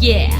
Yeah.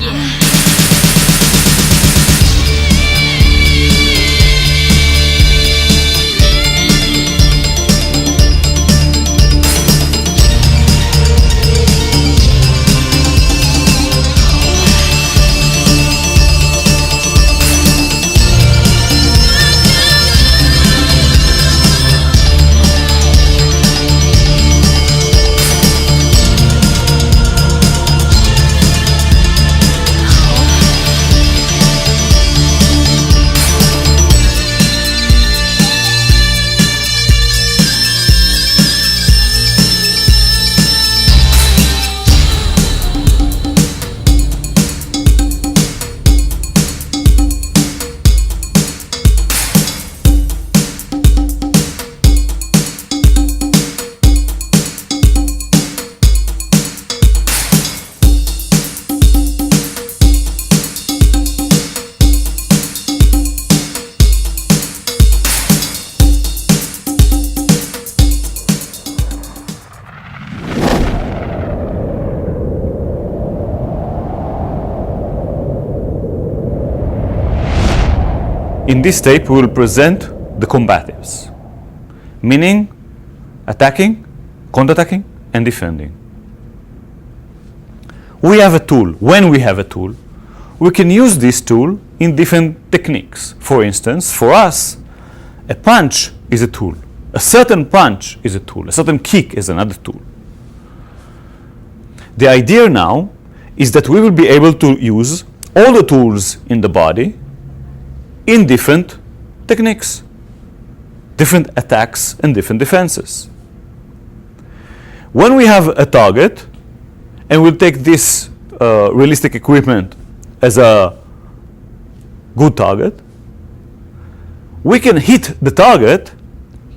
In this tape, we will present the combatives, meaning attacking, counterattacking, and defending. We have a tool. When we have a tool, we can use this tool in different techniques. For instance, for us, a punch is a tool. A certain punch is a tool. A certain kick is another tool. The idea now is that we will be able to use all the tools in the body in different techniques, different attacks and different defenses. When we have a target, and we'll take this realistic equipment as a good target, we can hit the target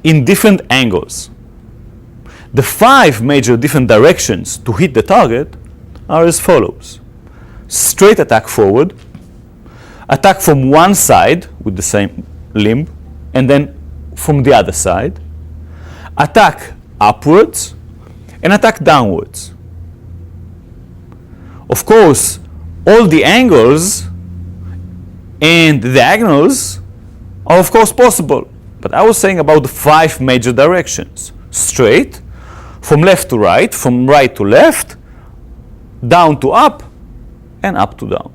in different angles. The 5 major different directions to hit the target are as follows: straight attack forward, attack from one side with the same limb, and then from the other side, attack upwards, and attack downwards. Of course, all the angles and the diagonals are of course possible, but I was saying about the 5 major directions: straight, from left to right, from right to left, down to up, and up to down.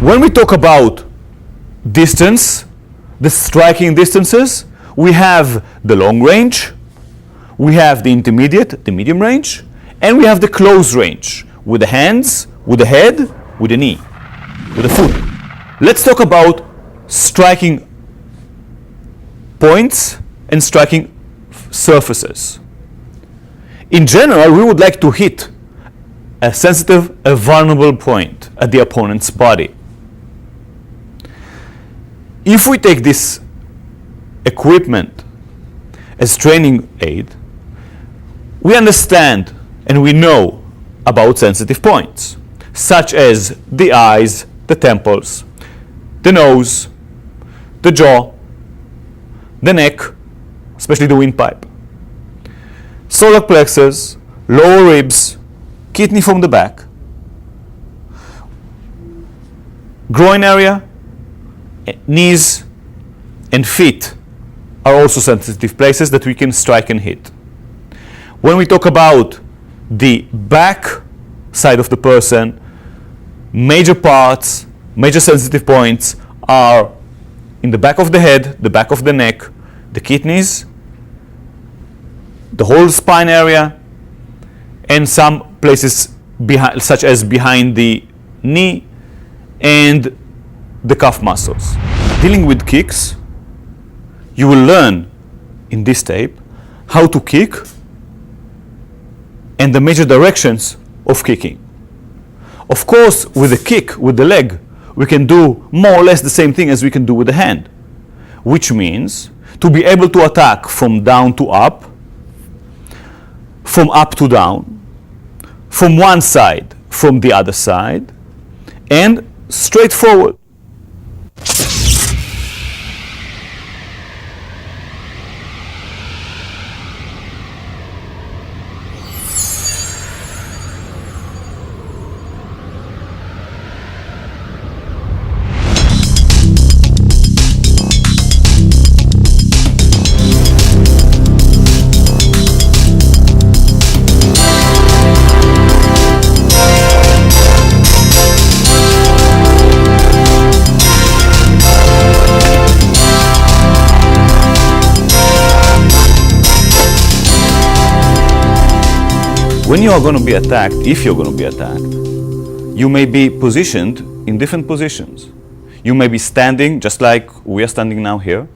When we talk about distance, the striking distances, we have the long range, we have the intermediate, the medium range, and we have the close range with the hands, with the head, with the knee, with the foot. Let's talk about striking points and striking surfaces. In general, we would like to hit a sensitive, a vulnerable point at the opponent's body. If we take this equipment as training aid, we understand and we know about sensitive points, such as the eyes, the temples, the nose, the jaw, the neck, especially the windpipe, solar plexus, lower ribs, kidney from the back, groin area, knees, and feet are also sensitive places that we can strike and hit. When we talk about the back side of the person, major parts, major sensitive points are in the back of the head, the back of the neck, the kidneys, the whole spine area, and some places behind, such as behind the knee and the calf muscles. Dealing with kicks, you will learn in this tape how to kick and the major directions of kicking. Of course, with a kick with the leg, we can do more or less the same thing as we can do with the hand, which means to be able to attack from down to up, from up to down, from one side, from the other side, and straight forward. When you are going to be attacked, if you're going to be attacked, you may be positioned in different positions. You may be standing just like we are standing now here.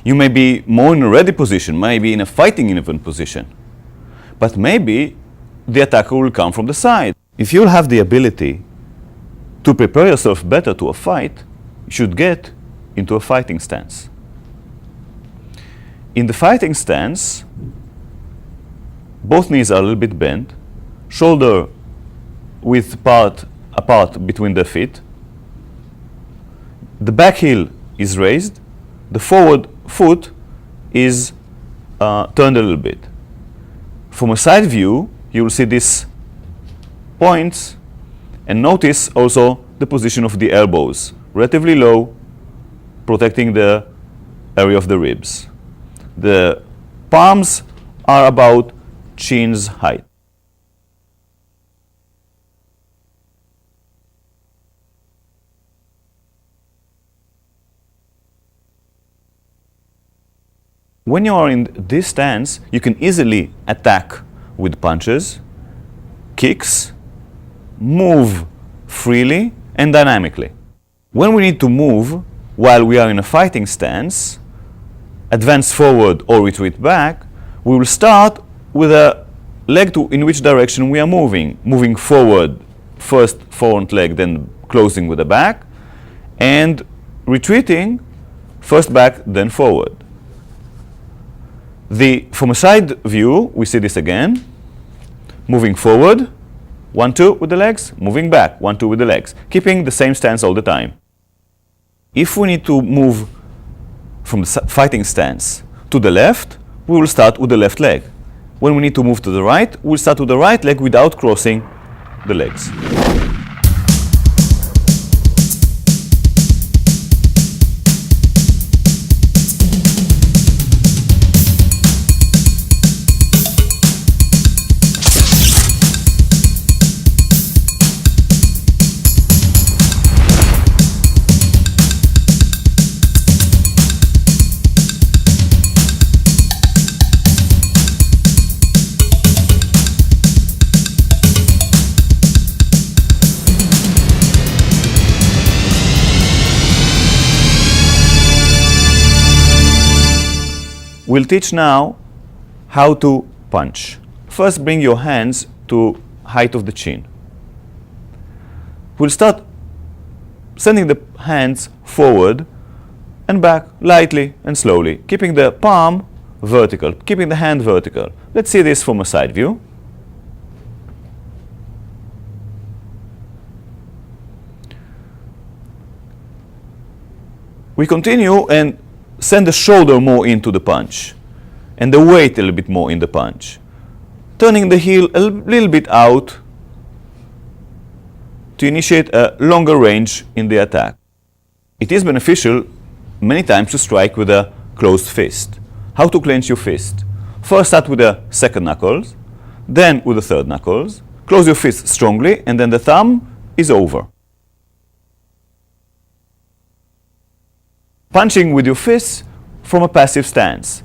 You may be more in a ready position, maybe in a fighting even position. But maybe the attacker will come from the side. If you'll have the ability to prepare yourself better to a fight, you should get into a fighting stance. In the fighting stance, both knees are a little bit bent, shoulder width apart between the feet. The back heel is raised, the forward foot is turned a little bit. From a side view, you will see these points, and notice also the position of the elbows, relatively low, protecting the area of the ribs. The palms are about chin's height. When you are in this stance, you can easily attack with punches, kicks, move freely and dynamically. When we need to move while we are in a fighting stance, advance forward or retreat back, we will start with a leg in which direction we are moving. Moving forward, first front leg, then closing with the back, and retreating, first back, then forward. From a side view, we see this again. Moving forward, 1-2 with the legs, moving back, 1-2 with the legs, keeping the same stance all the time. If we need to move from the fighting stance to the left, we will start with the left leg. When we need to move to the right, we'll start with the right leg without crossing the legs. We'll teach now how to punch. First, bring your hands to height of the chin. We'll start sending the hands forward and back lightly and slowly, keeping the palm vertical, keeping the hand vertical. Let's see this from a side view. We continue and send the shoulder more into the punch and the weight a little bit more in the punch, turning the heel a little bit out to initiate a longer range in the attack. It is beneficial many times to strike with a closed fist. How to clench your fist? First start with the second knuckles, then with the third knuckles. Close your fist strongly, and then the thumb is over. Punching with your fists from a passive stance.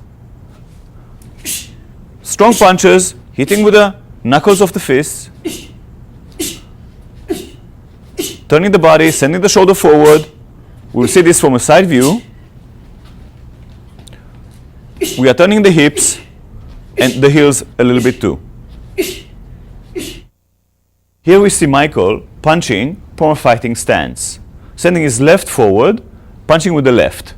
Strong punches, hitting with the knuckles of the fists, turning the body, sending the shoulder forward. We'll see this from a side view. We are turning the hips and the heels a little bit too. Here we see Michael punching from a fighting stance, sending his left forward, punching with the left.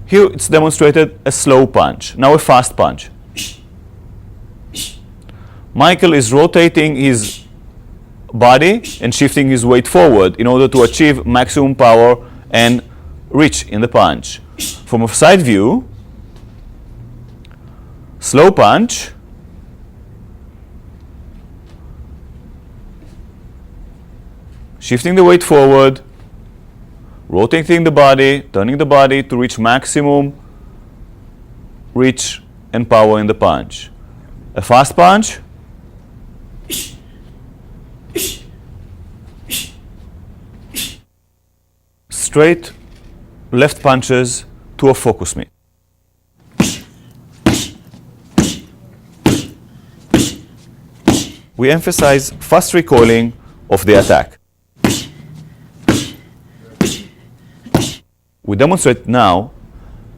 Here it's demonstrated a slow punch, now a fast punch. Michael is rotating his body and shifting his weight forward in order to achieve maximum power and reach in the punch. From a side view, slow punch, shifting the weight forward, rotating the body, turning the body to reach maximum reach and power in the punch. A fast punch, straight left punches to a focus mitt. we emphasize fast recoiling of the attack. We demonstrate now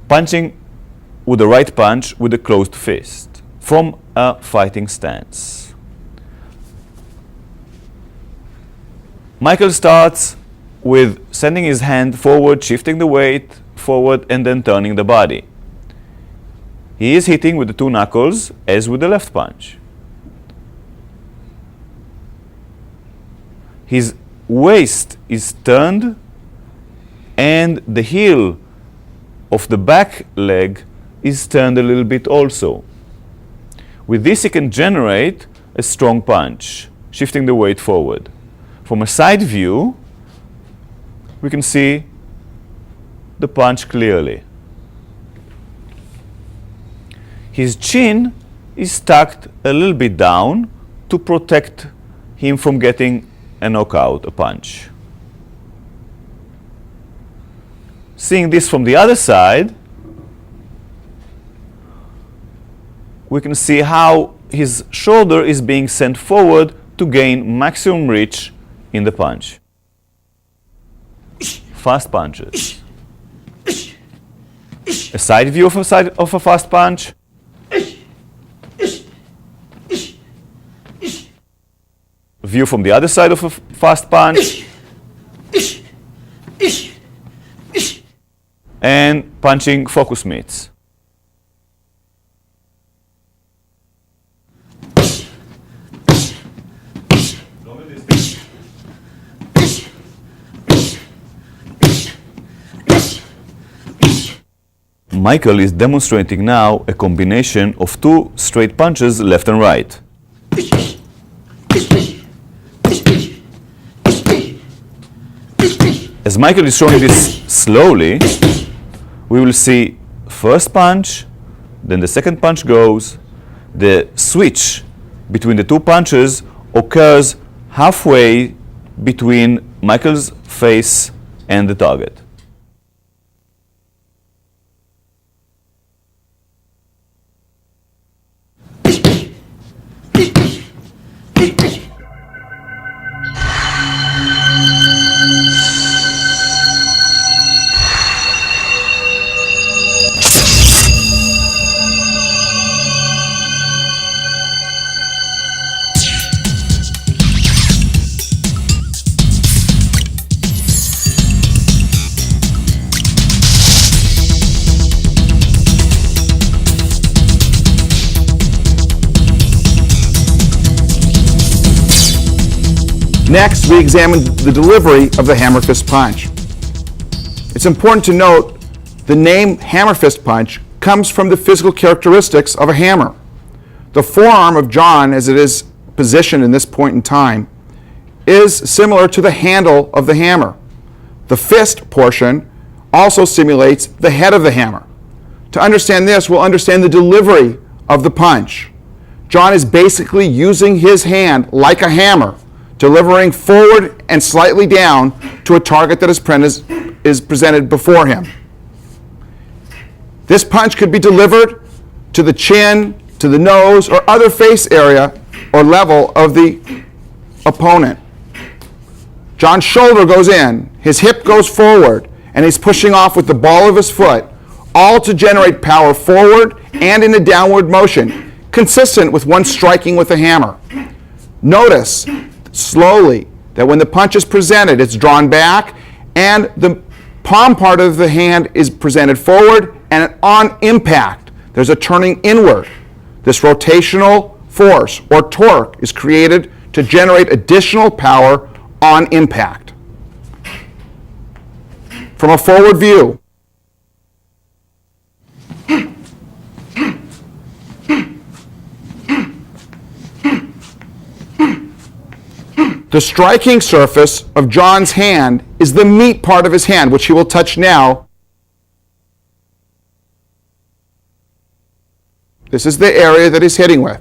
punching with the right punch with a closed fist from a fighting stance. Michael starts with sending his hand forward, shifting the weight forward, and then turning the body. He is hitting with the two knuckles as with the left punch. His waist is turned and the heel of the back leg is turned a little bit also. With this he can generate a strong punch, shifting the weight forward. From a side view, we can see the punch clearly. His chin is tucked a little bit down to protect him from getting a knockout, a punch. Seeing this from the other side, we can see how his shoulder is being sent forward to gain maximum reach in the punch. Fast punches. A side view of a fast punch. View from the other side of a fast punch. And punching focus mitts. Michael is demonstrating now a combination of two straight punches left and right. As Michael is showing this slowly, we will see first punch, then the second punch goes. The switch between the two punches occurs halfway between Michael's face and the target. Next, we examine the delivery of the hammer fist punch. It's important to note the name hammer fist punch comes from the physical characteristics of a hammer. The forearm of John, as it is positioned in this point in time, is similar to the handle of the hammer. The fist portion also simulates the head of the hammer. To understand this, we'll understand the delivery of the punch. John is basically using his hand like a hammer, delivering forward and slightly down to a target that is presented before him. This punch could be delivered to the chin, to the nose, or other face area or level of the opponent. John's shoulder goes in, his hip goes forward, and he's pushing off with the ball of his foot, all to generate power forward and in a downward motion, consistent with one striking with a hammer. Notice slowly that when the punch is presented, it's drawn back and the palm part of the hand is presented forward, and on impact there's a turning inward. This rotational force or torque is created to generate additional power on impact. From a forward view, the striking surface of John's hand is the meat part of his hand, which he will touch now. This is the area that he's hitting with.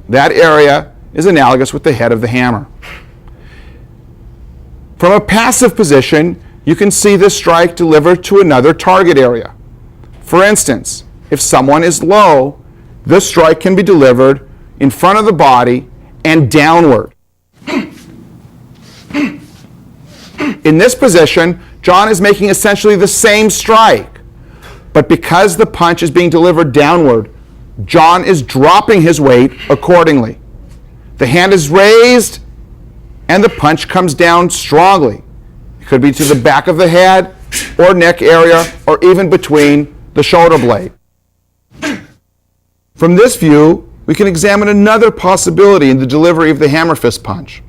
That area is analogous with the head of the hammer. From a passive position, you can see this strike delivered to another target area. For instance, if someone is low, this strike can be delivered in front of the body and downward. In this position, John is making essentially the same strike, but because the punch is being delivered downward, John is dropping his weight accordingly. The hand is raised, and the punch comes down strongly. It could be to the back of the head, or neck area, or even between the shoulder blade. From this view, we can examine another possibility in the delivery of the hammer fist punch.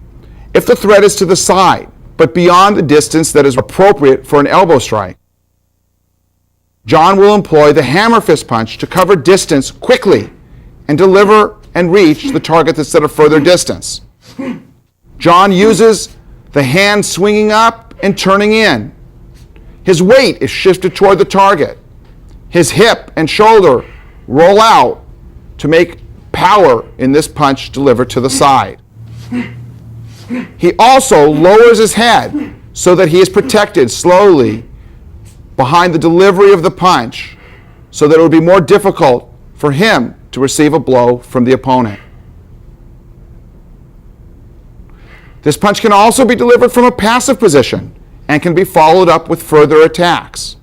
If the threat is to the side, but beyond the distance that is appropriate for an elbow strike, John will employ the hammer fist punch to cover distance quickly and deliver and reach the target that's at a further distance. John uses the hand swinging up and turning in. His weight is shifted toward the target. His hip and shoulder roll out to make power in this punch delivered to the side. He also lowers his head so that he is protected slowly behind the delivery of the punch, so that it would be more difficult for him to receive a blow from the opponent. This punch can also be delivered from a passive position and can be followed up with further attacks.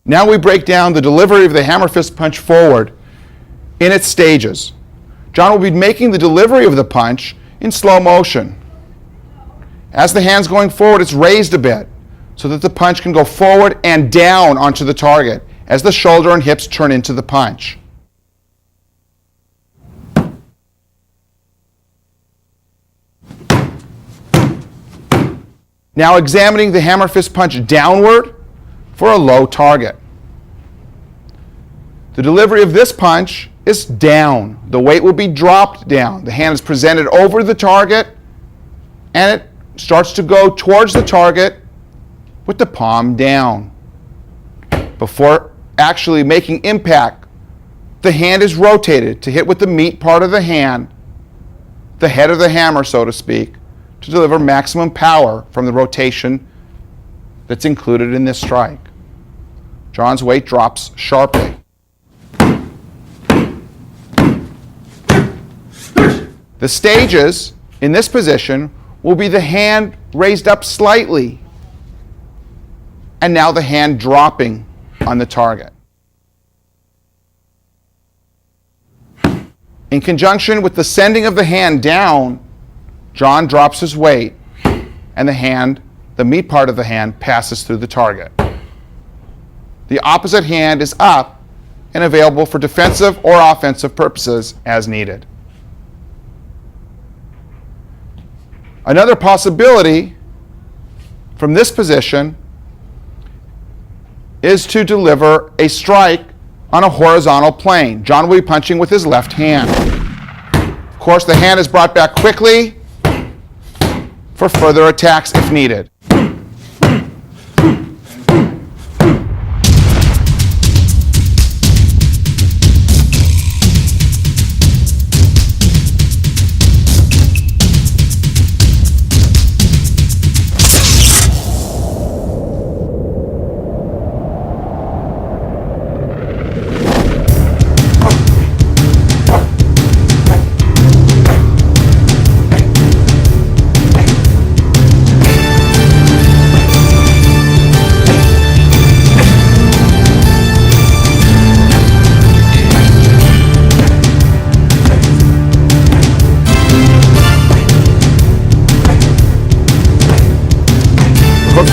Now we break down the delivery of the hammer fist punch forward in its stages. John will be making the delivery of the punch in slow motion. As the hand's going forward, it's raised a bit so that the punch can go forward and down onto the target as the shoulder and hips turn into the punch. Now examining the hammer fist punch downward for a low target. The delivery of this punch is down. The weight will be dropped down. The hand is presented over the target, and it starts to go towards the target with the palm down. Before actually making impact, the hand is rotated to hit with the meat part of the hand, the head of the hammer, so to speak, to deliver maximum power from the rotation that's included in this strike. John's weight drops sharply. The stages in this position will be the hand raised up slightly, and now the hand dropping on the target. In conjunction with the sending of the hand down, John drops his weight, and the meat part of the hand, passes through the target. The opposite hand is up and available for defensive or offensive purposes as needed. Another possibility from this position is to deliver a strike on a horizontal plane. John will be punching with his left hand. Of course, the hand is brought back quickly for further attacks if needed.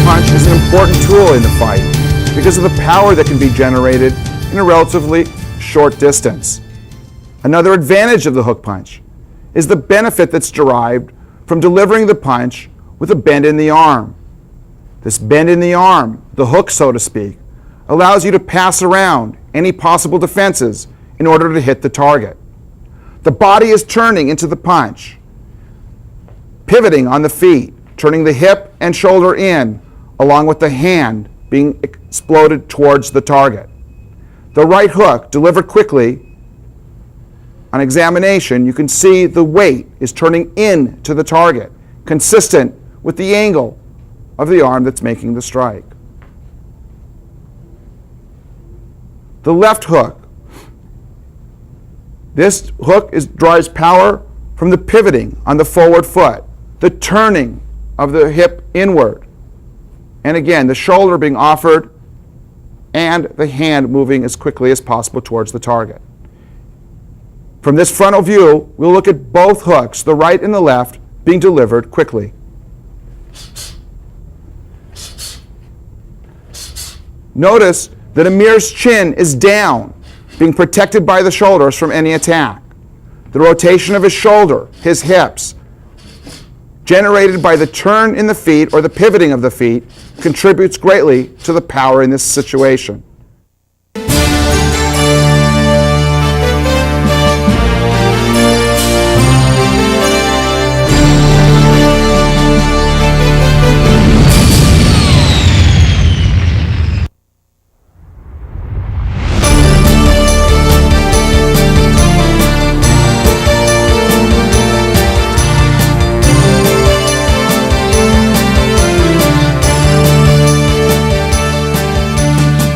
Punch is an important tool in the fight because of the power that can be generated in a relatively short distance. Another advantage of the hook punch is the benefit that's derived from delivering the punch with a bend in the arm. This bend in the arm, the hook so to speak, allows you to pass around any possible defenses in order to hit the target. The body is turning into the punch, pivoting on the feet, turning the hip and shoulder in, along with the hand being exploded towards the target. The right hook, delivered quickly, on examination, you can see the weight is turning in to the target, consistent with the angle of the arm that's making the strike. The left hook. This hook drives power from the pivoting on the forward foot, the turning of the hip inward, and again, the shoulder being offered and the hand moving as quickly as possible towards the target. From this frontal view, we'll look at both hooks, the right and the left, being delivered quickly. Notice that Amir's chin is down, being protected by the shoulders from any attack. The rotation of his shoulder, his hips, generated by the turn in the feet or the pivoting of the feet, contributes greatly to the power in this situation.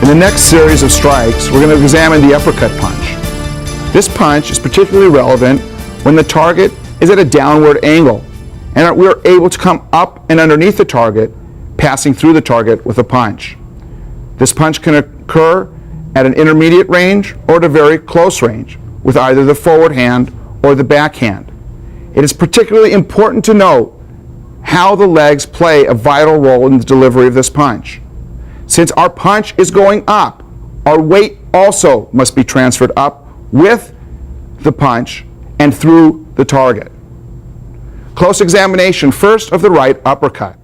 In the next series of strikes, we're going to examine the uppercut punch. This punch is particularly relevant when the target is at a downward angle and we're able to come up and underneath the target, passing through the target with a punch. This punch can occur at an intermediate range or at a very close range with either the forward hand or the back hand. It is particularly important to note how the legs play a vital role in the delivery of this punch. Since our punch is going up, our weight also must be transferred up with the punch and through the target. Close examination first of the right uppercut.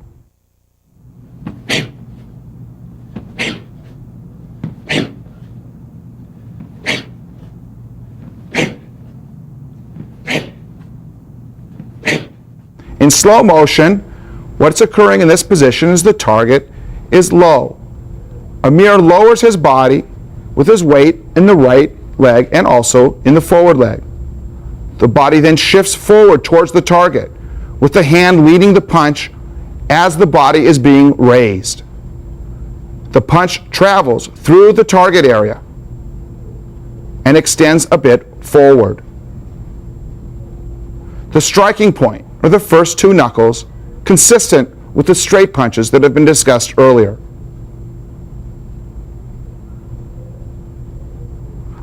In slow motion, what's occurring in this position is the target is low. Amir lowers his body with his weight in the right leg and also in the forward leg. The body then shifts forward towards the target, with the hand leading the punch as the body is being raised. The punch travels through the target area and extends a bit forward. The striking point are the first two knuckles, consistent with the straight punches that have been discussed earlier.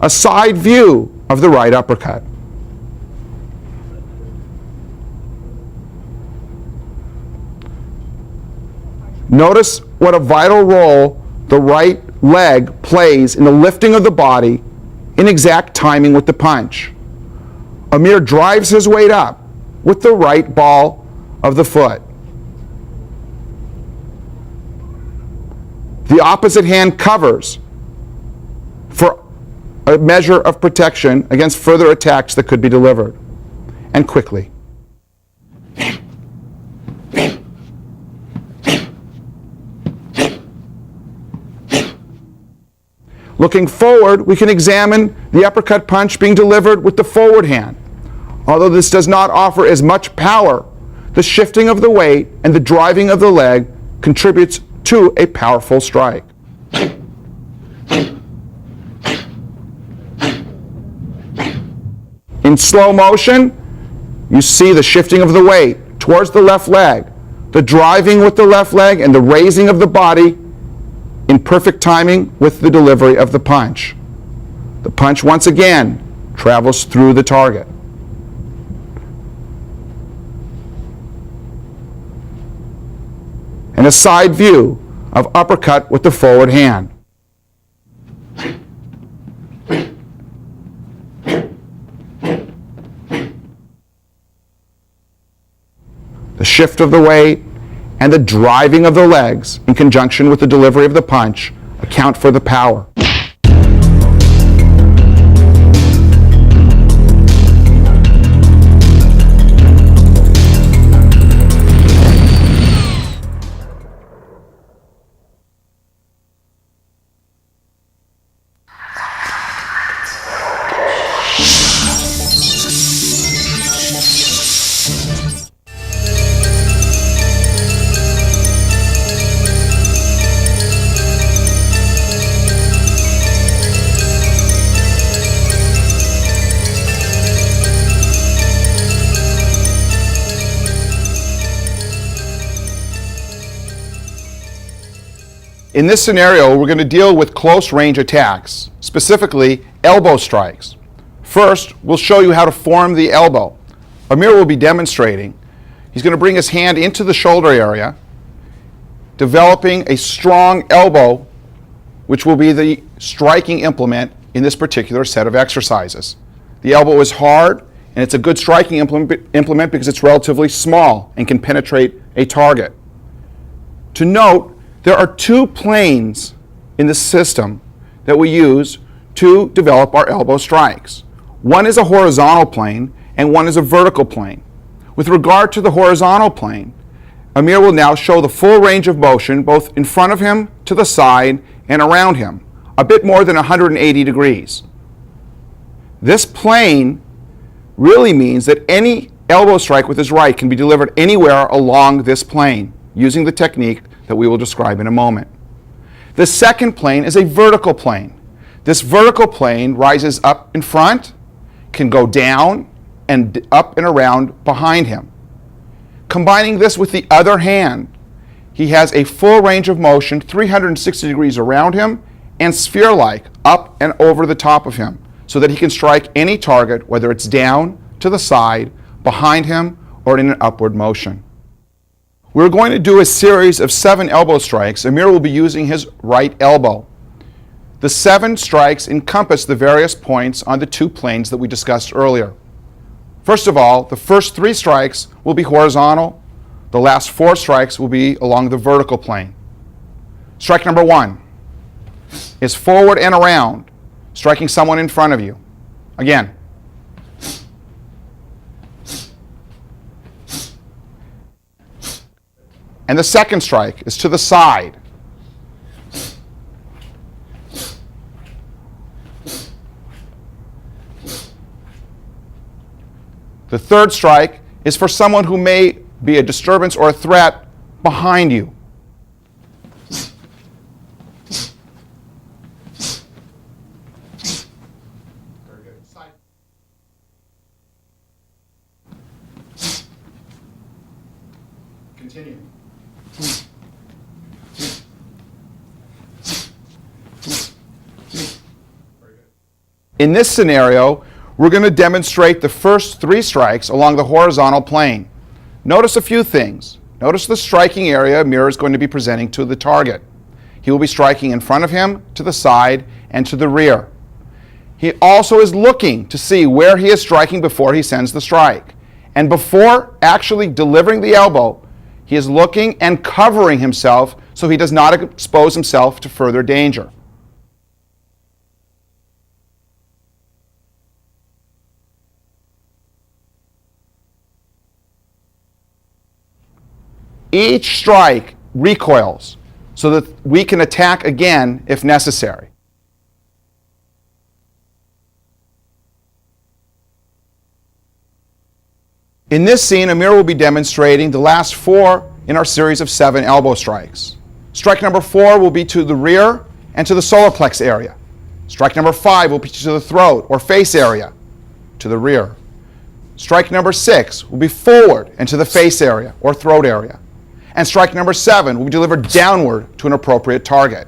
A side view of the right uppercut. Notice what a vital role the right leg plays in the lifting of the body in exact timing with the punch. Amir drives his weight up with the right ball of the foot. The opposite hand covers for a measure of protection against further attacks that could be delivered, and quickly. Looking forward, we can examine the uppercut punch being delivered with the forward hand. Although this does not offer as much power, the shifting of the weight and the driving of the leg contributes to a powerful strike. In slow motion, you see the shifting of the weight towards the left leg, the driving with the left leg, and the raising of the body in perfect timing with the delivery of the punch. The punch, once again, travels through the target. And a side view of uppercut with the forward hand. The shift of the weight and the driving of the legs in conjunction with the delivery of the punch account for the power. In this scenario, we're going to deal with close range attacks, specifically elbow strikes. First, we'll show you how to form the elbow. Amir will be demonstrating. He's going to bring his hand into the shoulder area, developing a strong elbow, which will be the striking implement in this particular set of exercises. The elbow is hard, and it's a good striking implement because it's relatively small and can penetrate a target. To note, there are two planes in the system that we use to develop our elbow strikes. One is a horizontal plane and one is a vertical plane. With regard to the horizontal plane, Amir will now show the full range of motion both in front of him, to the side, and around him, a bit more than 180 degrees. This plane really means that any elbow strike with his right can be delivered anywhere along this plane using the technique that we will describe in a moment. The second plane is a vertical plane. This vertical plane rises up in front, can go down, and up and around behind him. Combining this with the other hand, he has a full range of motion 360 degrees around him and sphere-like up and over the top of him so that he can strike any target, whether it's down, to the side, behind him, or in an upward motion. We're going to do a series of 7 elbow strikes. Amir will be using his right elbow. The 7 strikes encompass the various points on the 2 planes that we discussed earlier. First of all, the first 3 strikes will be horizontal. The last 4 strikes will be along the vertical plane. Strike number 1 is forward and around, striking someone in front of you. Again. And the second strike is to the side. The third strike is for someone who may be a disturbance or a threat behind you. Very good. Side. Continue. In this scenario, we're going to demonstrate the first 3 strikes along the horizontal plane. Notice a few things. Notice the striking area Amir is going to be presenting to the target. He will be striking in front of him, to the side, and to the rear. He also is looking to see where he is striking before he sends the strike. And before actually delivering the elbow, he is looking and covering himself so he does not expose himself to further danger. Each strike recoils so that we can attack again if necessary. In this scene, Amir will be demonstrating the last 4 in our series of 7 elbow strikes. Strike number 4 will be to the rear and to the solar plex area. Strike number 5 will be to the throat or face area, to the rear. Strike number 6 will be forward and to the face area or throat area. And strike number 7 will be delivered downward to an appropriate target.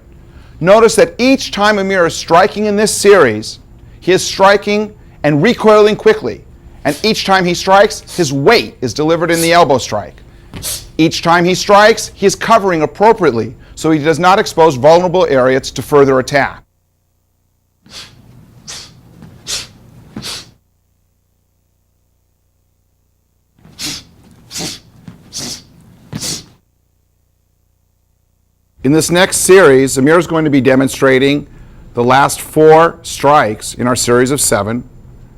Notice that each time Amir is striking in this series, he is striking and recoiling quickly. And each time he strikes, his weight is delivered in the elbow strike. Each time he strikes, he is covering appropriately so he does not expose vulnerable areas to further attack. In this next series, Amir is going to be demonstrating the last 4 strikes in our series of 7.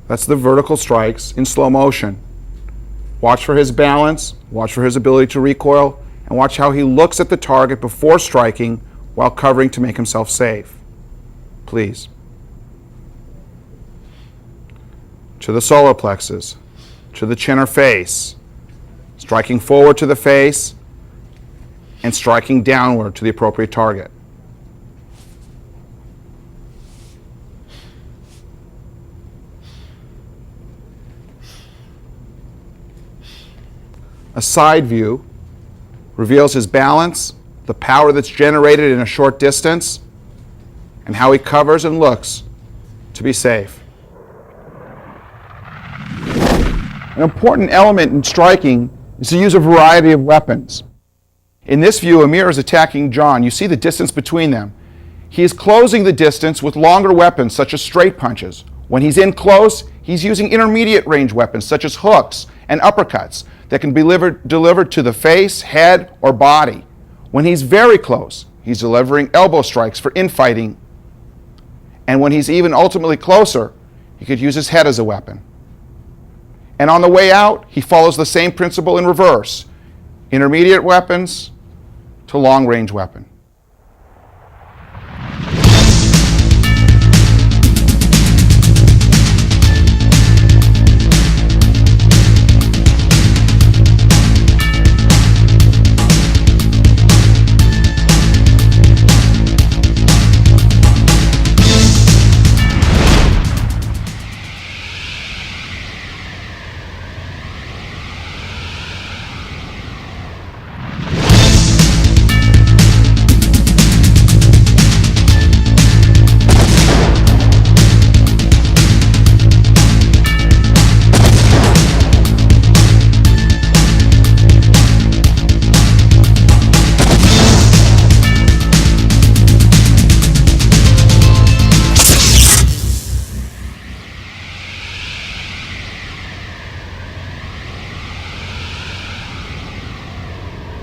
That's the vertical strikes in slow motion. Watch for his balance, watch for his ability to recoil, and watch how he looks at the target before striking while covering to make himself safe. Please. To the solar plexus, to the chin or face, striking forward to the face, and striking downward to the appropriate target. A side view reveals his balance the power that's generated in a short distance, and how he covers and looks to be safe. An important element in striking is to use a variety of weapons. In this view, Amir is attacking John. You see the distance between them. He is closing the distance with longer weapons, such as straight punches. When he's in close, he's using intermediate range weapons, such as hooks and uppercuts, that can be delivered to the face, head, or body. When he's very close, he's delivering elbow strikes for infighting. And when he's even ultimately closer, he could use his head as a weapon. And on the way out, he follows the same principle in reverse. Intermediate weapons to long-range weapon.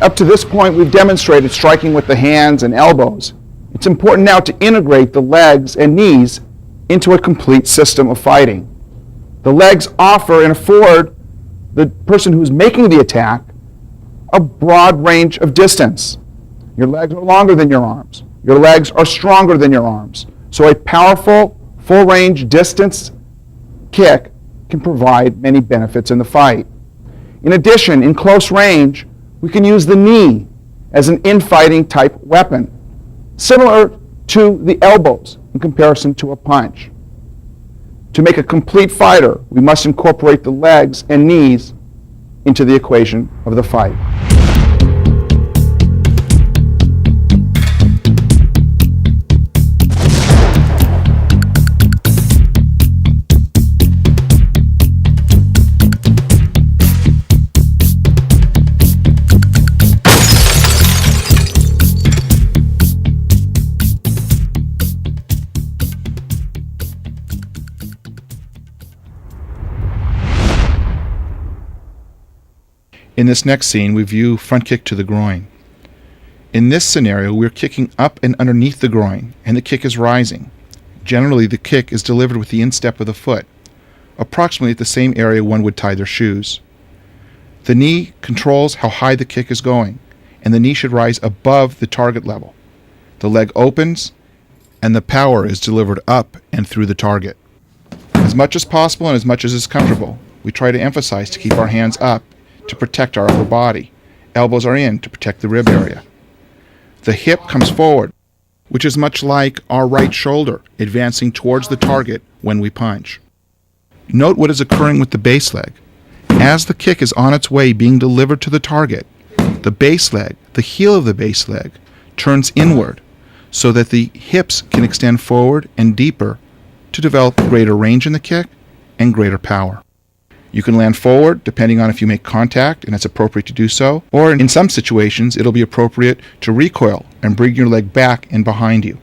Up to this point, we've demonstrated striking with the hands and elbows. It's important now to integrate the legs and knees into a complete system of fighting. The legs offer and afford the person who's making the attack a broad range of distance. Your legs are longer than your arms. Your legs are stronger than your arms. So a powerful, full-range distance kick can provide many benefits in the fight. In addition, in close range, we can use the knee as an infighting type weapon, similar to the elbows in comparison to a punch. To make a complete fighter, we must incorporate the legs and knees into the equation of the fight. In this next scene, we view front kick to the groin. In this scenario, we're kicking up and underneath the groin, and the kick is rising. Generally, the kick is delivered with the instep of the foot, approximately at the same area one would tie their shoes. The knee controls how high the kick is going, and the knee should rise above the target level. The leg opens, and the power is delivered up and through the target. As much as possible and as much as is comfortable, we try to emphasize to keep our hands up to protect our upper body. Elbows are in to protect the rib area. The hip comes forward, which is much like our right shoulder advancing towards the target when we punch. Note what is occurring with the base leg. As the kick is on its way being delivered to the target, the base leg, the heel of the base leg, turns inward so that the hips can extend forward and deeper to develop greater range in the kick and greater power. You can land forward depending on if you make contact and it's appropriate to do so, or in some situations it'll be appropriate to recoil and bring your leg back and behind you.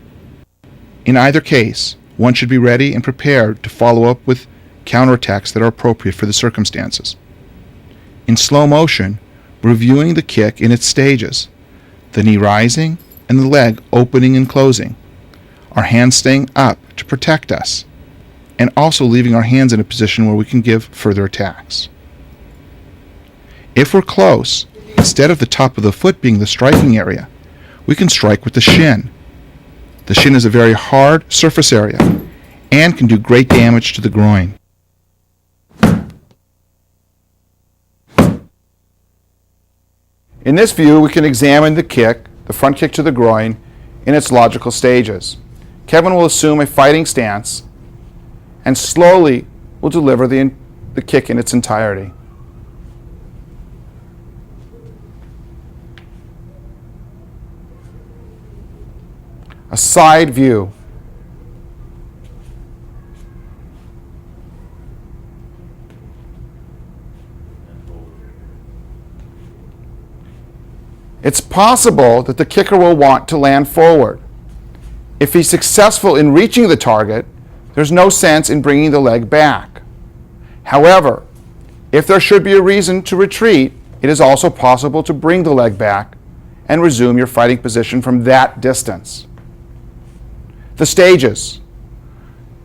In either case, one should be ready and prepared to follow up with counterattacks that are appropriate for the circumstances. In slow motion, reviewing the kick in its stages, the knee rising and the leg opening and closing, our hands staying up to protect us, and also leaving our hands in a position where we can give further attacks. If we're close, instead of the top of the foot being the striking area, we can strike with the shin. The shin is a very hard surface area and can do great damage to the groin. In this view, we can examine the kick, the front kick to the groin, in its logical stages. Kevin will assume a fighting stance and slowly will deliver the kick in its entirety. A side view. It's possible that the kicker will want to land forward. If he's successful in reaching the target, there's no sense in bringing the leg back. However, if there should be a reason to retreat, it is also possible to bring the leg back and resume your fighting position from that distance. The stages.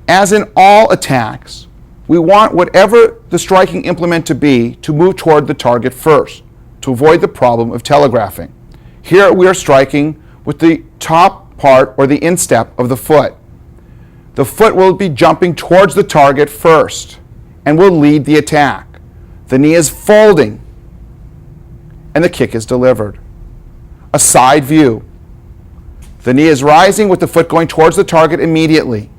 As in all attacks, we want whatever the striking implement to be to move toward the target first, to avoid the problem of telegraphing. Here we are striking with the top part or the instep of the foot. The foot will be jumping towards the target first and will lead the attack. The knee is folding and the kick is delivered. A side view. The knee is rising with the foot going towards the target immediately.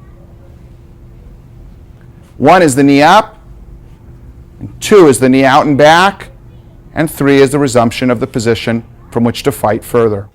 1 is the knee up, and 2 is the knee out and back, and 3 is the resumption of the position from which to fight further.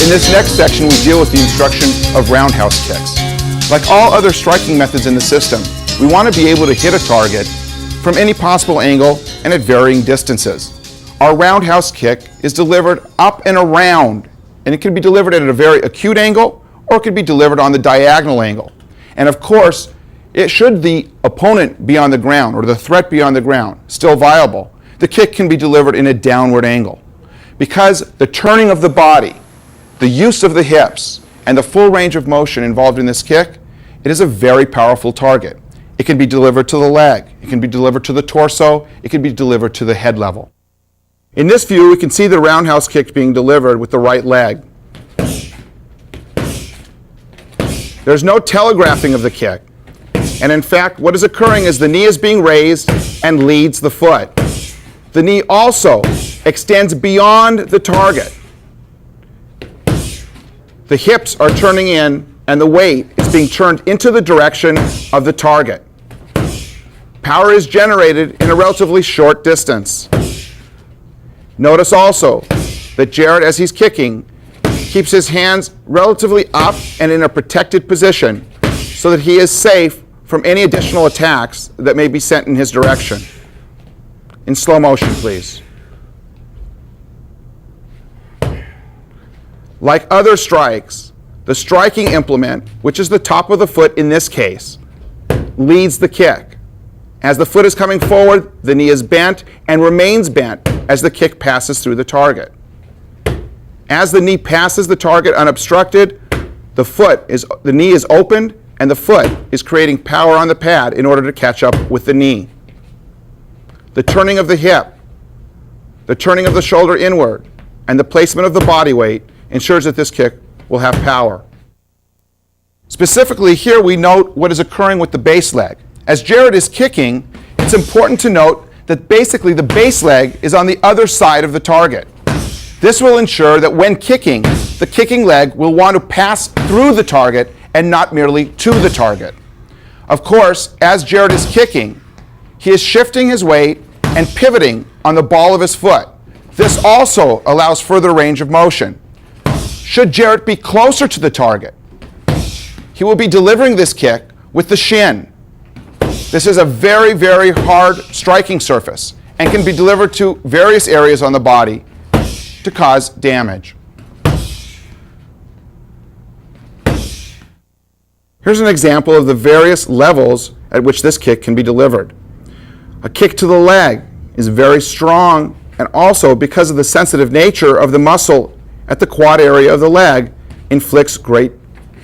In this next section, we deal with the instruction of roundhouse kicks. Like all other striking methods in the system, we want to be able to hit a target from any possible angle and at varying distances. Our roundhouse kick is delivered up and around, and it can be delivered at a very acute angle, or it could be delivered on the diagonal angle. And of course, should the opponent be on the ground, or the threat be on the ground, still viable, the kick can be delivered in a downward angle. Because the turning of the body, the use of the hips, and the full range of motion involved in this kick, it is a very powerful target. It can be delivered to the leg, it can be delivered to the torso, it can be delivered to the head level. In this view, we can see the roundhouse kick being delivered with the right leg. There's no telegraphing of the kick. And in fact, what is occurring is the knee is being raised and leads the foot. The knee also extends beyond the target. The hips are turning in and the weight is being turned into the direction of the target. Power is generated in a relatively short distance. Notice also that Jared, as he's kicking, keeps his hands relatively up and in a protected position so that he is safe from any additional attacks that may be sent in his direction. In slow motion, please. Like other strikes, the striking implement, which is the top of the foot in this case, leads the kick. As the foot is coming forward, the knee is bent and remains bent as the kick passes through the target. As the knee passes the target unobstructed, the knee is opened and the foot is creating power on the pad in order to catch up with the knee. The turning of the hip, the turning of the shoulder inward, and the placement of the body weight ensures that this kick will have power. Specifically, here we note what is occurring with the base leg. As Jared is kicking, it's important to note that basically the base leg is on the other side of the target. This will ensure that when kicking, the kicking leg will want to pass through the target and not merely to the target. Of course, as Jared is kicking, he is shifting his weight and pivoting on the ball of his foot. This also allows further range of motion. Should Jared be closer to the target, he will be delivering this kick with the shin. This is a very, very hard striking surface and can be delivered to various areas on the body to cause damage. Here's an example of the various levels at which this kick can be delivered. A kick to the leg is very strong, and also because of the sensitive nature of the muscle at the quad area of the leg, inflicts great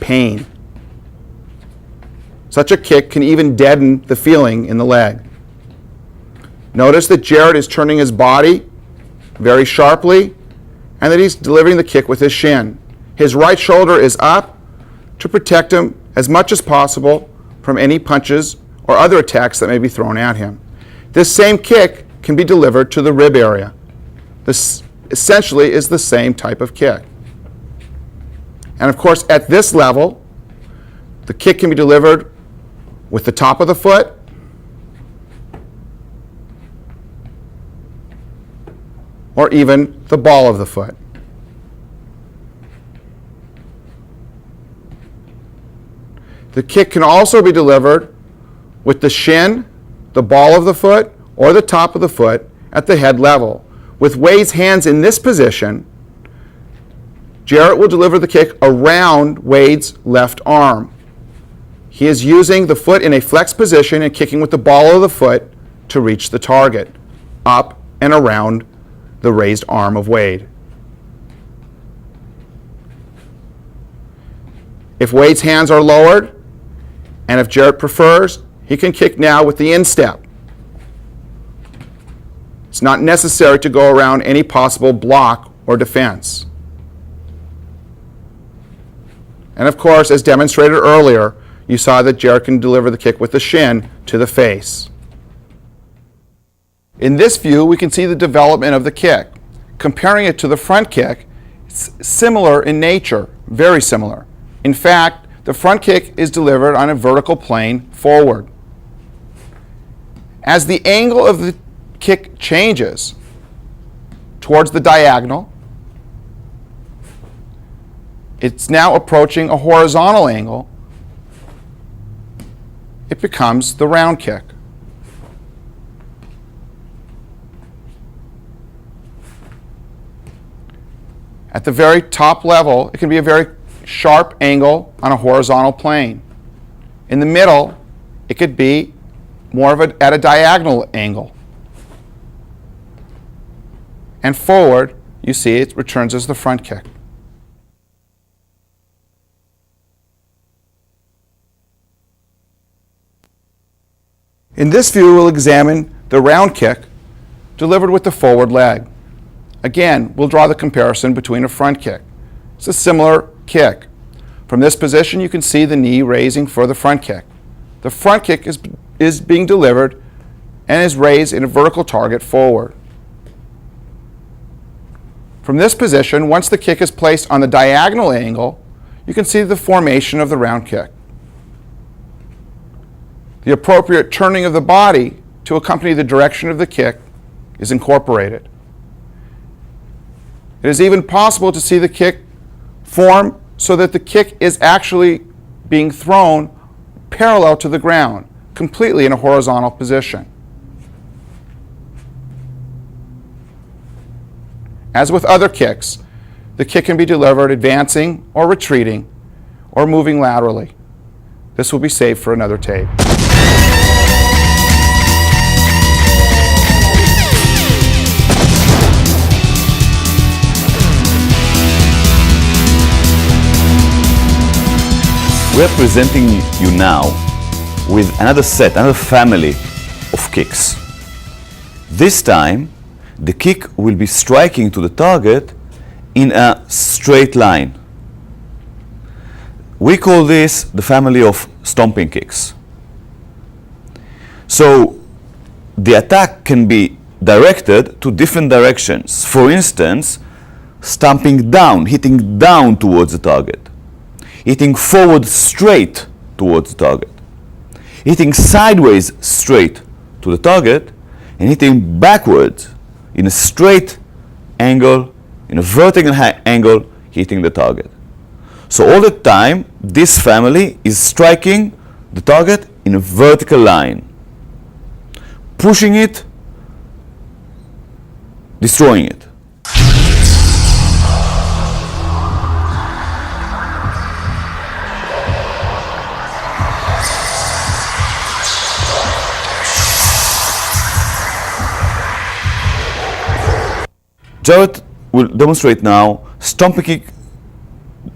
pain. Such a kick can even deaden the feeling in the leg. Notice that Jared is turning his body very sharply and that he's delivering the kick with his shin. His right shoulder is up to protect him as much as possible from any punches or other attacks that may be thrown at him. This same kick can be delivered to the rib area. This essentially is the same type of kick. And of course, at this level, the kick can be delivered with the top of the foot, or even the ball of the foot. The kick can also be delivered with the shin, the ball of the foot, or the top of the foot at the head level. With Wade's hands in this position, Jarrett will deliver the kick around Wade's left arm. He is using the foot in a flex position and kicking with the ball of the foot to reach the target, up and around the raised arm of Wade. If Wade's hands are lowered, and if Jarrett prefers, he can kick now with the instep. It's not necessary to go around any possible block or defense. And of course, as demonstrated earlier, you saw that Jarrett can deliver the kick with the shin to the face. In this view, we can see the development of the kick. Comparing it to the front kick, it's similar in nature, very similar. In fact, the front kick is delivered on a vertical plane forward. As the angle of the kick changes towards the diagonal, it's now approaching a horizontal angle. It becomes the round kick. At the very top level, it can be a very sharp angle on a horizontal plane. In the middle, it could be more of at a diagonal angle. And forward, you see it returns as the front kick. In this view, we'll examine the round kick delivered with the forward leg. Again, we'll draw the comparison between a front kick. It's a similar kick. From this position, you can see the knee raising for the front kick. The front kick is being delivered and is raised in a vertical target forward. From this position, once the kick is placed on the diagonal angle, you can see the formation of the round kick. The appropriate turning of the body to accompany the direction of the kick is incorporated. It is even possible to see the kick form so that the kick is actually being thrown parallel to the ground, completely in a horizontal position. As with other kicks, the kick can be delivered advancing or retreating or moving laterally. This will be saved for another tape. We are presenting you now with another set, another family of kicks. This time, the kick will be striking to the target in a straight line. We call this the family of stomping kicks. So the attack can be directed to different directions. For instance, stomping down, hitting down towards the target. Hitting forward straight towards the target. Hitting sideways straight to the target, and hitting backwards in a straight angle, in a vertical angle, hitting the target. So all the time, this family is striking the target in a vertical line, pushing it, destroying it. Jarrett will demonstrate now stomping kick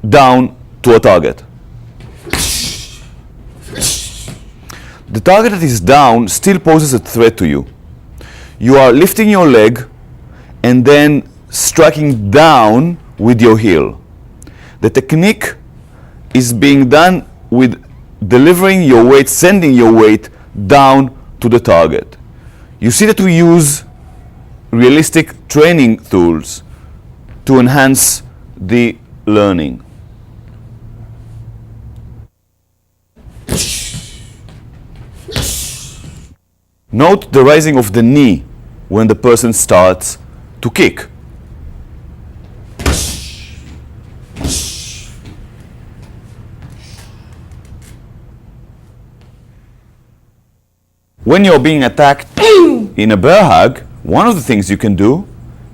down to a target. The target that is down still poses a threat to you. You are lifting your leg and then striking down with your heel. The technique is being done with delivering your weight, sending your weight down to the target. You see that we use realistic training tools to enhance the learning. Note the raising of the knee when the person starts to kick. When you're being attacked in a bear hug, one of the things you can do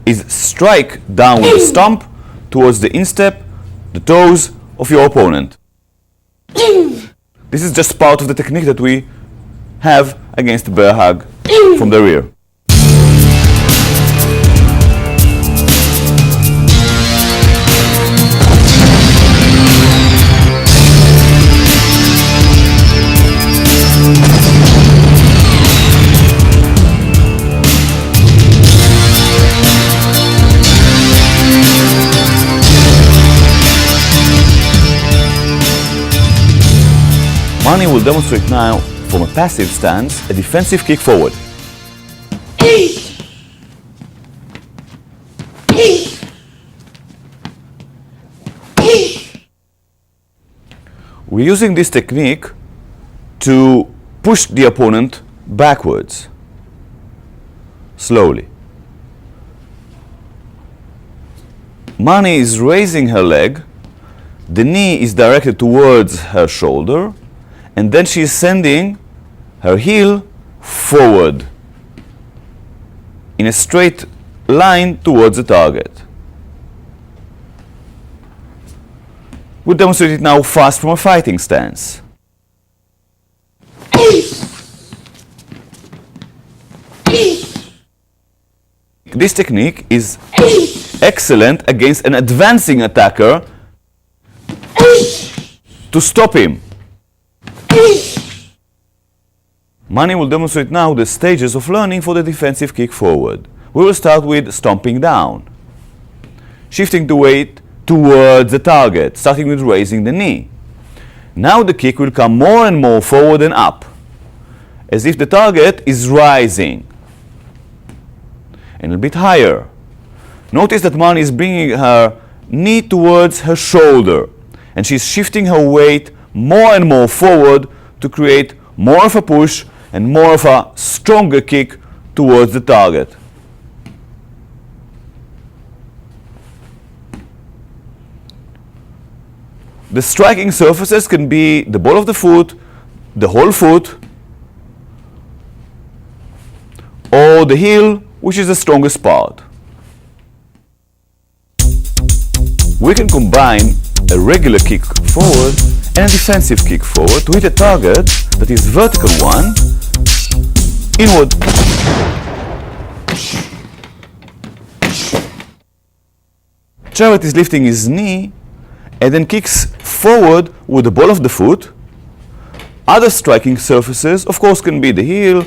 is strike down with a stomp towards the instep, the toes of your opponent. This is just part of the technique that we have against the bear hug from the rear. Mani will demonstrate now, from a passive stance, a defensive kick forward. We're using this technique to push the opponent backwards, slowly. Mani is raising her leg, the knee is directed towards her shoulder, and then she is sending her heel forward in a straight line towards the target. We'll demonstrate it now fast from a fighting stance. This technique is excellent against an advancing attacker to stop him. Mani will demonstrate now the stages of learning for the defensive kick forward. We will start with stomping down, shifting the weight towards the target, starting with raising the knee. Now the kick will come more and more forward and up, as if the target is rising, and a bit higher. Notice that Mani is bringing her knee towards her shoulder, and she's shifting her weight more and more forward to create more of a push and more of a stronger kick towards the target. The striking surfaces can be the ball of the foot, the whole foot, or the heel, which is the strongest part. We can combine a regular kick forward and a defensive kick forward to hit a target that is vertical one, inward. Jared is lifting his knee and then kicks forward with the ball of the foot. Other striking surfaces, of course, can be the heel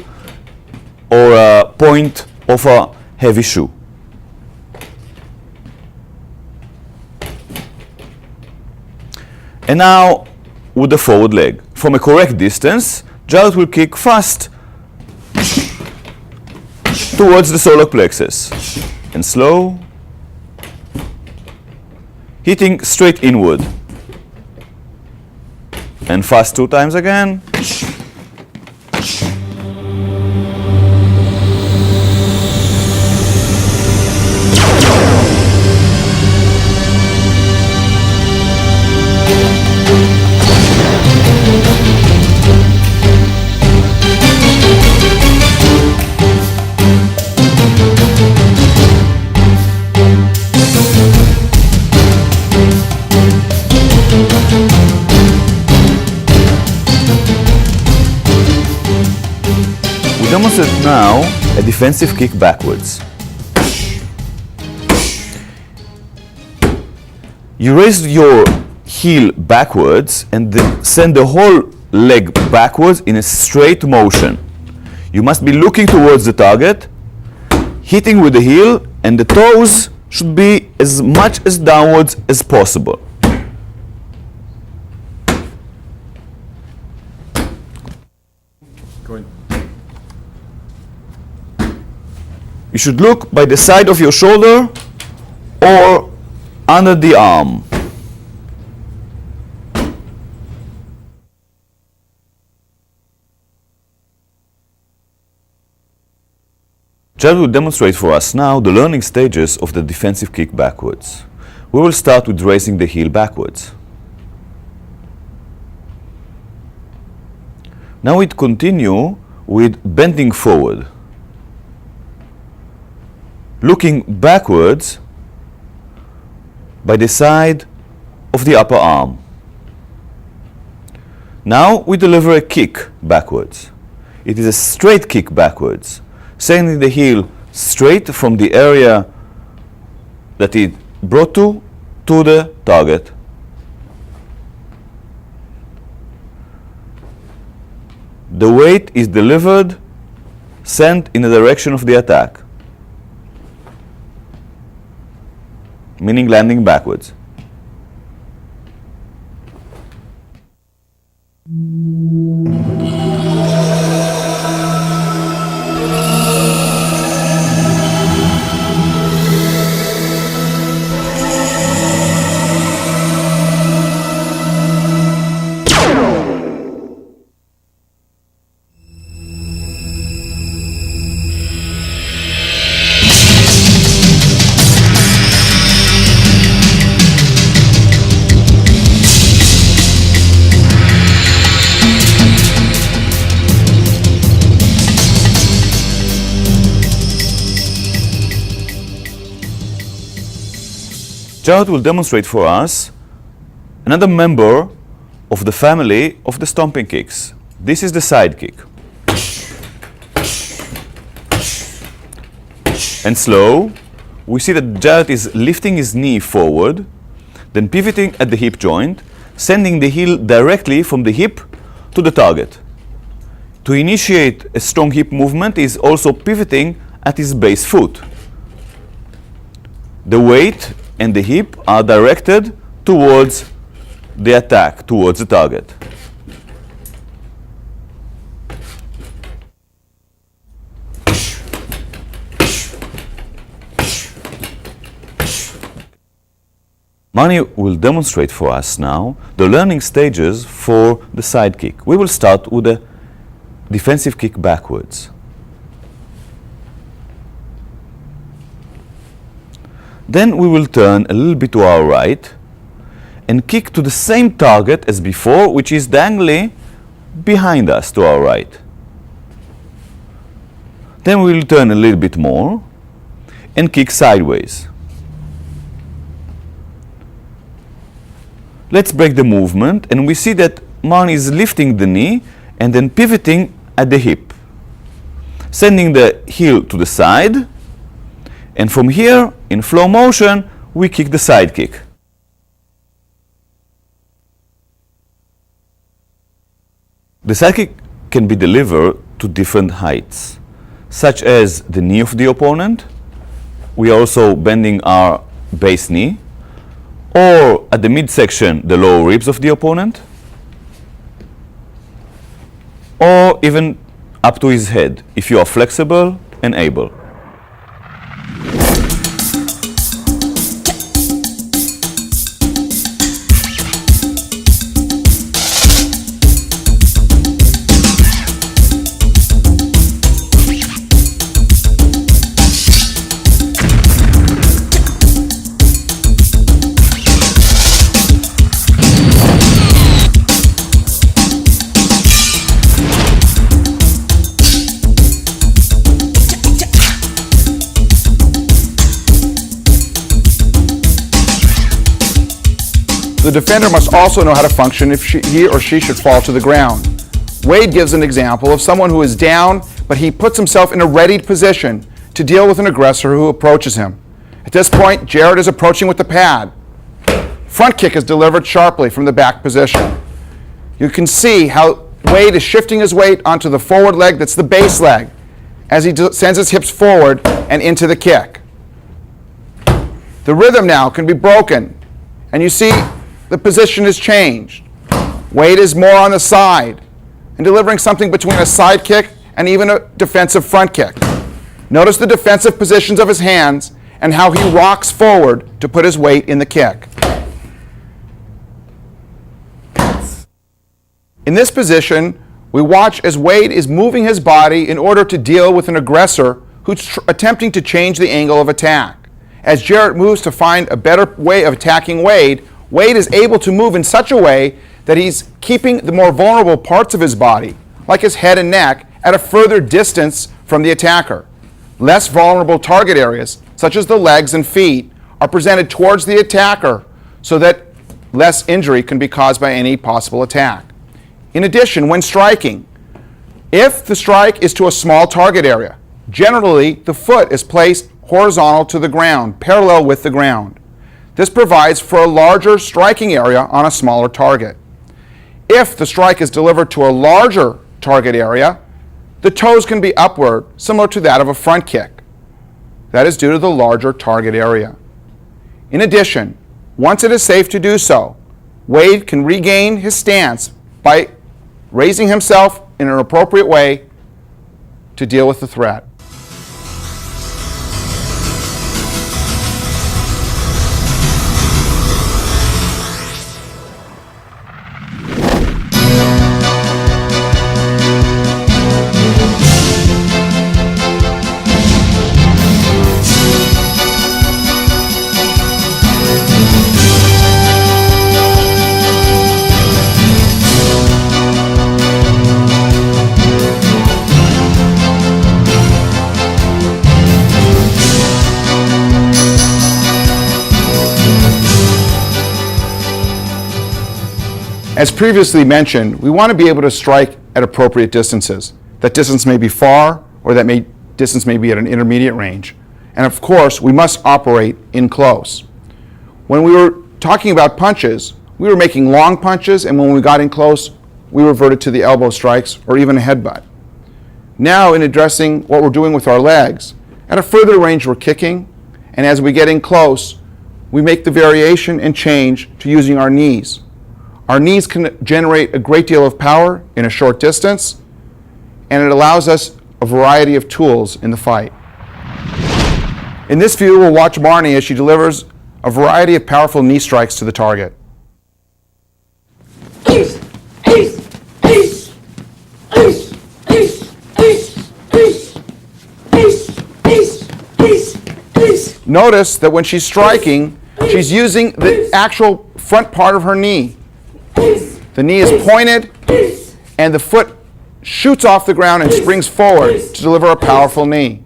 or a point of a heavy shoe. And now with the forward leg. From a correct distance, Jared will kick fast towards the solar plexus and slow, hitting straight inward. And fast 2 times again. Demonstrate now a defensive kick backwards. You raise your heel backwards and then send the whole leg backwards in a straight motion. You must be looking towards the target, hitting with the heel, and the toes should be as much as downwards as possible. you should look by the side of your shoulder or under the arm. Jared will demonstrate for us now the learning stages of the defensive kick backwards. We will start with raising the heel backwards. Now we continue with bending forward, looking backwards by the side of the upper arm. Now we deliver a kick backwards. It is a straight kick backwards, sending the heel straight from the area that it brought to the target. The weight is delivered, sent in the direction of the attack, meaning landing backwards. Jared will demonstrate for us another member of the family of the stomping kicks. This is the side kick. And slow, we see that Jared is lifting his knee forward, then pivoting at the hip joint, sending the heel directly from the hip to the target. To initiate a strong hip movement, he is also pivoting at his base foot. The weight and the hip are directed towards the attack, towards the target. Mani will demonstrate for us now the learning stages for the side kick. We will start with the defensive kick backwards. Then we will turn a little bit to our right and kick to the same target as before, which is dangling behind us to our right. Then we will turn a little bit more and kick sideways. Let's break the movement, and we see that Mani is lifting the knee and then pivoting at the hip, sending the heel to the side, and from here, in flow motion, we kick the side kick. The side kick can be delivered to different heights, such as the knee of the opponent. We are also bending our base knee, or at the midsection, the lower ribs of the opponent, or even up to his head, if you are flexible and able. The defender must also know how to function if he or she should fall to the ground. Wade gives an example of someone who is down, but he puts himself in a readied position to deal with an aggressor who approaches him. At this point, Jared is approaching with the pad. Front kick is delivered sharply from the back position. You can see how Wade is shifting his weight onto the forward leg, that's the base leg, as he sends his hips forward and into the kick. The rhythm now can be broken, and you see the position is changed. Wade is more on the side and delivering something between a side kick and even a defensive front kick. Notice the defensive positions of his hands and how he rocks forward to put his weight in the kick. In this position, we watch as Wade is moving his body in order to deal with an aggressor who's attempting to change the angle of attack. As Jarrett moves to find a better way of attacking Wade, Wade is able to move in such a way that he's keeping the more vulnerable parts of his body, like his head and neck, at a further distance from the attacker. Less vulnerable target areas, such as the legs and feet, are presented towards the attacker so that less injury can be caused by any possible attack. In addition, when striking, if the strike is to a small target area, generally the foot is placed horizontal to the ground, parallel with the ground. This provides for a larger striking area on a smaller target. If the strike is delivered to a larger target area, the toes can be upward, similar to that of a front kick. That is due to the larger target area. In addition, once it is safe to do so, Wade can regain his stance by raising himself in an appropriate way to deal with the threat. As previously mentioned, we want to be able to strike at appropriate distances. That distance may be far, or distance may be at an intermediate range. And of course, we must operate in close. When we were talking about punches, we were making long punches, and when we got in close, we reverted to the elbow strikes or even a headbutt. Now, in addressing what we're doing with our legs, at a further range we're kicking, and as we get in close, we make the variation and change to using our knees. Our knees can generate a great deal of power in a short distance, and it allows us a variety of tools in the fight. In this view, we'll watch Marnie as she delivers a variety of powerful knee strikes to the target. Notice that when she's striking, she's using the actual front part of her knee. The knee is pointed, and the foot shoots off the ground and springs forward to deliver a powerful knee.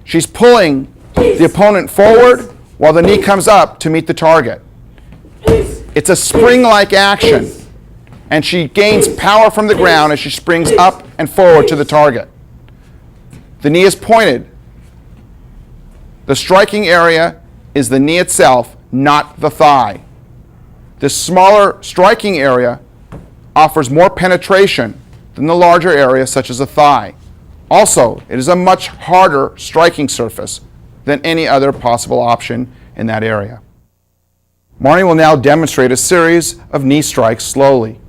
She's pulling the opponent forward while the knee comes up to meet the target. It's a spring-like action, and she gains power from the ground as she springs up and forward to the target. The knee is pointed. The striking area is the knee itself, not the thigh. This smaller striking area offers more penetration than the larger area, such as the thigh. Also, it is a much harder striking surface than any other possible option in that area. Marnie will now demonstrate a series of knee strikes slowly.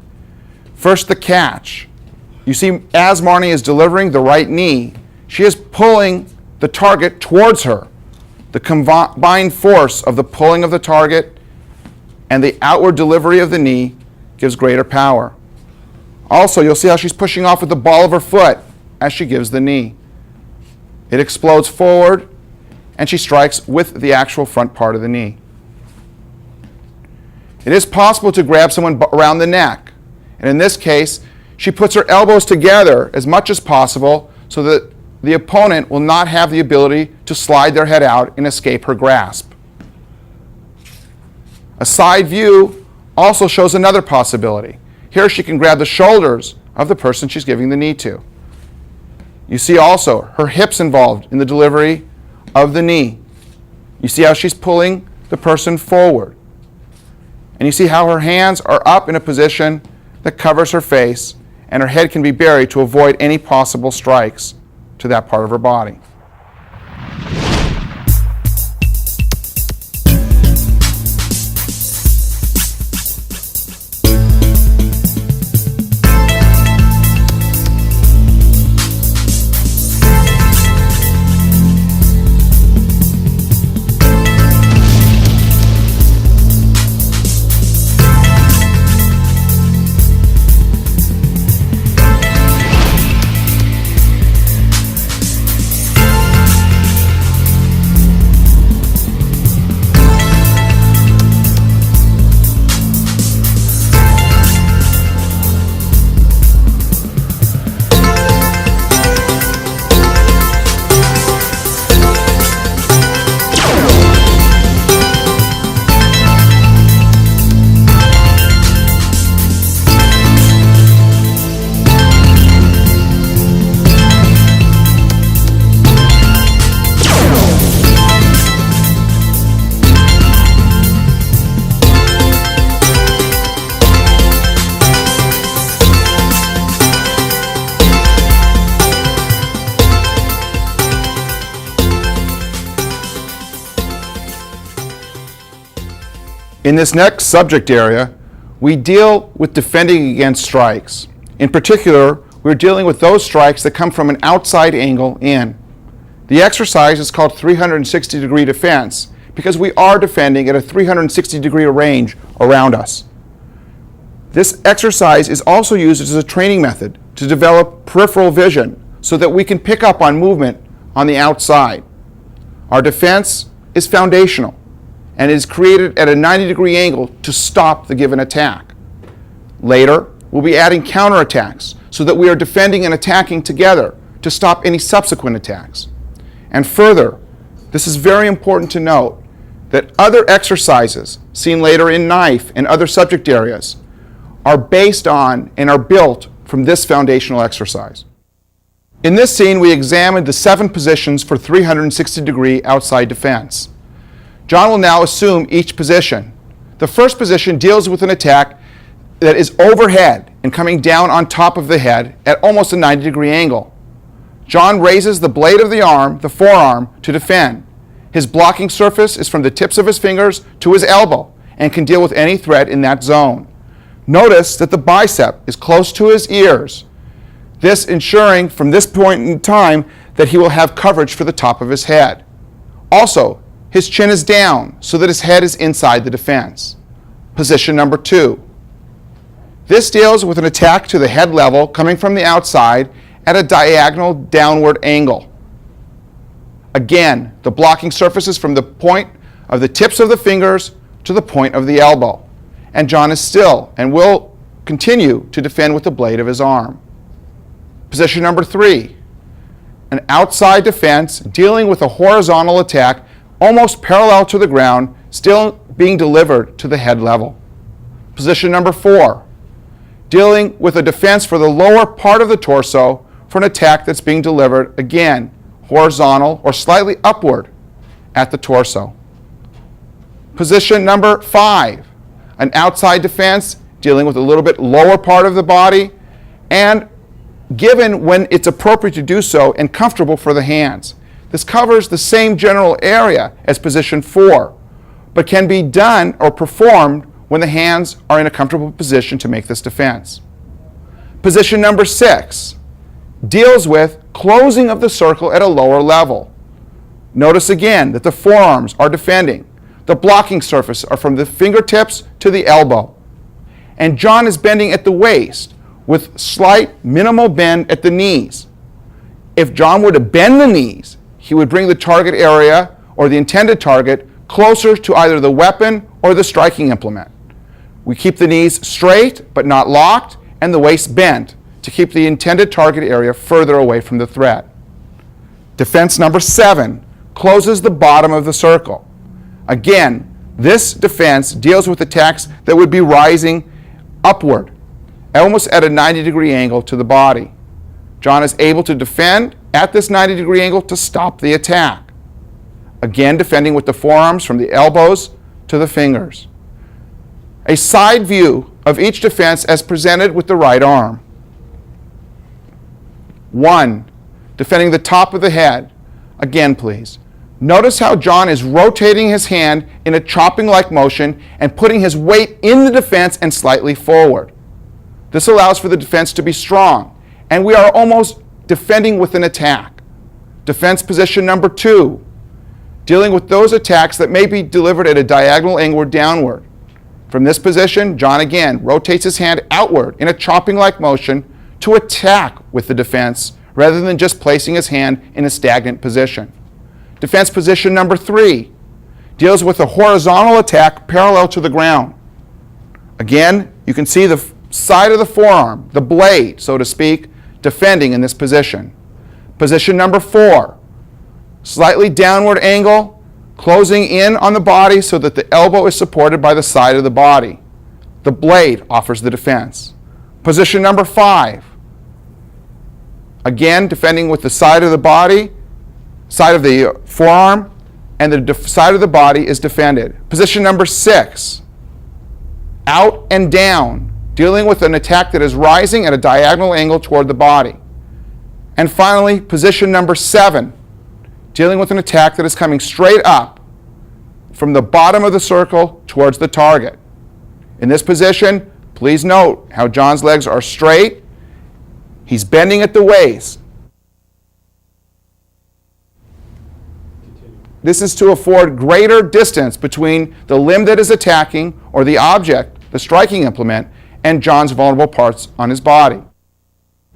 First, the catch. You see, as Marnie is delivering the right knee, she is pulling the target towards her. The combined force of the pulling of the target and the outward delivery of the knee gives greater power. Also, you'll see how she's pushing off with the ball of her foot as she gives the knee. It explodes forward, and she strikes with the actual front part of the knee. It is possible to grab someone around the neck, and in this case, she puts her elbows together as much as possible so that the opponent will not have the ability to slide their head out and escape her grasp. A side view also shows another possibility. Here she can grab the shoulders of the person she's giving the knee to. You see also her hips involved in the delivery of the knee. You see how she's pulling the person forward. And you see how her hands are up in a position that covers her face, and her head can be buried to avoid any possible strikes to that part of her body. In this next subject area, we deal with defending against strikes. In particular, we're dealing with those strikes that come from an outside angle in. The exercise is called 360-degree defense because we are defending at a 360-degree range around us. This exercise is also used as a training method to develop peripheral vision so that we can pick up on movement on the outside. Our defense is foundational and is created at a 90-degree angle to stop the given attack. Later, we'll be adding counterattacks so that we are defending and attacking together to stop any subsequent attacks. And further, this is very important to note that other exercises seen later in knife and other subject areas are based on and are built from this foundational exercise. In this scene, we examined the 7 positions for 360-degree outside defense. John will now assume each position. The first position deals with an attack that is overhead and coming down on top of the head at almost a 90-degree angle. John raises the blade of the arm, the forearm, to defend. His blocking surface is from the tips of his fingers to his elbow and can deal with any threat in that zone. Notice that the bicep is close to his ears, this ensuring from this point in time that he will have coverage for the top of his head. Also, his chin is down so that his head is inside the defense. Position number 2. This deals with an attack to the head level coming from the outside at a diagonal downward angle. Again, the blocking surface is from the point of the tips of the fingers to the point of the elbow. And John is still and will continue to defend with the blade of his arm. Position number 3, an outside defense dealing with a horizontal attack almost parallel to the ground, still being delivered to the head level. Position number 4, dealing with a defense for the lower part of the torso for an attack that's being delivered, again, horizontal or slightly upward at the torso. Position number 5, an outside defense dealing with a little bit lower part of the body and given when it's appropriate to do so and comfortable for the hands. This covers the same general area as position 4, but can be done or performed when the hands are in a comfortable position to make this defense. Position number 6 deals with closing of the circle at a lower level. Notice again that the forearms are defending. The blocking surface are from the fingertips to the elbow. And John is bending at the waist with slight minimal bend at the knees. If John were to bend the knees, he would bring the target area or the intended target closer to either the weapon or the striking implement. We keep the knees straight but not locked and the waist bent to keep the intended target area further away from the threat. Defense number 7 closes the bottom of the circle. Again, this defense deals with attacks that would be rising upward, almost at a 90-degree angle to the body. John is able to defend at this 90-degree angle to stop the attack. Again, defending with the forearms from the elbows to the fingers. A side view of each defense as presented with the right arm. 1. Defending the top of the head. Again, please. Notice how John is rotating his hand in a chopping-like motion and putting his weight in the defense and slightly forward. This allows for the defense to be strong, and we are almost defending with an attack. Defense position number 2, dealing with those attacks that may be delivered at a diagonal angle downward. From this position, John again rotates his hand outward in a chopping-like motion to attack with the defense rather than just placing his hand in a stagnant position. Defense position number 3 deals with a horizontal attack parallel to the ground. Again, you can see the side of the forearm, the blade, so to speak, defending in this position. Position number 4, slightly downward angle, closing in on the body so that the elbow is supported by the side of the body. The blade offers the defense. Position number 5, again defending with the side of the body, side of the forearm, and the side of the body is defended. Position number 6, out and down, dealing with an attack that is rising at a diagonal angle toward the body. And finally, position number 7, dealing with an attack that is coming straight up from the bottom of the circle towards the target. In this position, please note how John's legs are straight. He's bending at the waist. This is to afford greater distance between the limb that is attacking, or the object, the striking implement, and John's vulnerable parts on his body.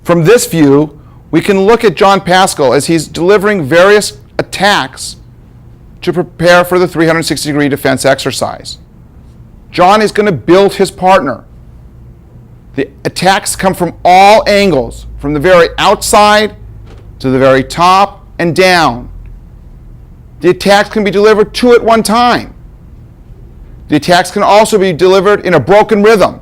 From this view, we can look at John Pascal as he's delivering various attacks to prepare for the 360-degree defense exercise. John is going to build his partner. The attacks come from all angles, from the very outside to the very top and down. The attacks can be delivered two at one time. The attacks can also be delivered in a broken rhythm.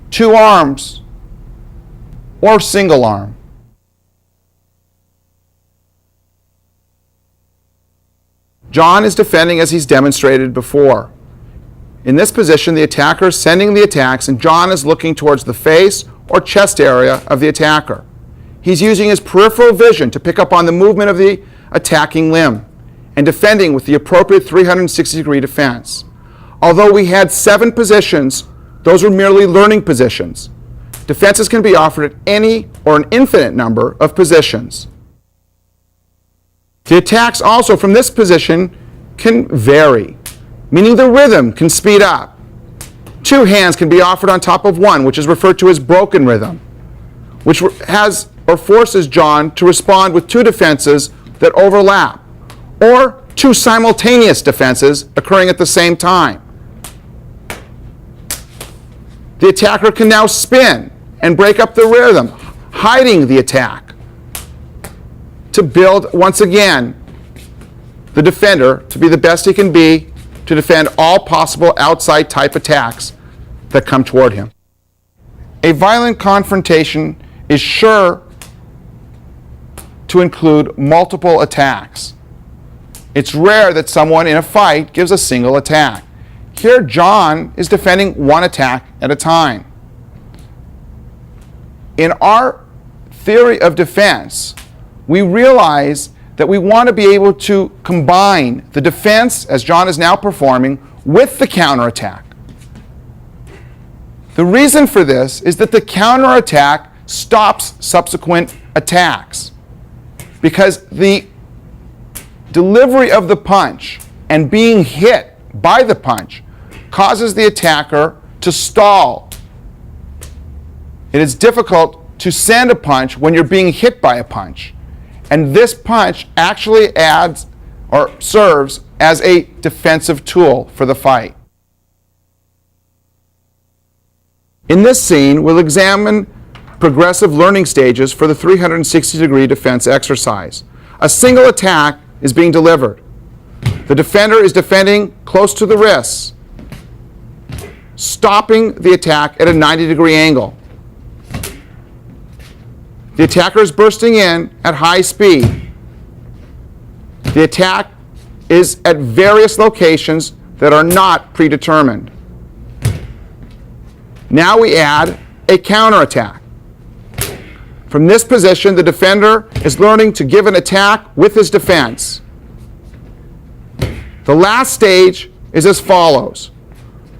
Two arms or single arm. John is defending as he's demonstrated before. In this position, the attacker is sending the attacks, and John is looking towards the face or chest area of the attacker. He's using his peripheral vision to pick up on the movement of the attacking limb and defending with the appropriate 360-degree defense. Although we had 7 positions, those were merely learning positions. Defenses can be offered at any or an infinite number of positions. The attacks also from this position can vary, meaning the rhythm can speed up. 2 hands can be offered on top of one, which is referred to as broken rhythm, which has or forces John to respond with 2 defenses that overlap, or 2 simultaneous defenses occurring at the same time. The attacker can now spin and break up the rhythm, hiding the attack, to build, once again, the defender to be the best he can be to defend all possible outside type attacks that come toward him. A violent confrontation is sure to include multiple attacks. It's rare that someone in a fight gives a single attack. Here, John is defending one attack at a time. In our theory of defense, we realize that we want to be able to combine the defense, as John is now performing, with the counterattack. The reason for this is that the counterattack stops subsequent attacks, because the delivery of the punch and being hit by the punch causes the attacker to stall. It is difficult to send a punch when you're being hit by a punch. And this punch actually adds or serves as a defensive tool for the fight. In this scene, we'll examine progressive learning stages for the 360-degree defense exercise. A single attack is being delivered. The defender is defending close to the wrists, stopping the attack at a 90-degree angle. The attacker is bursting in at high speed. The attack is at various locations that are not predetermined. Now we add a counterattack. From this position, the defender is learning to give an attack with his defense. The last stage is as follows.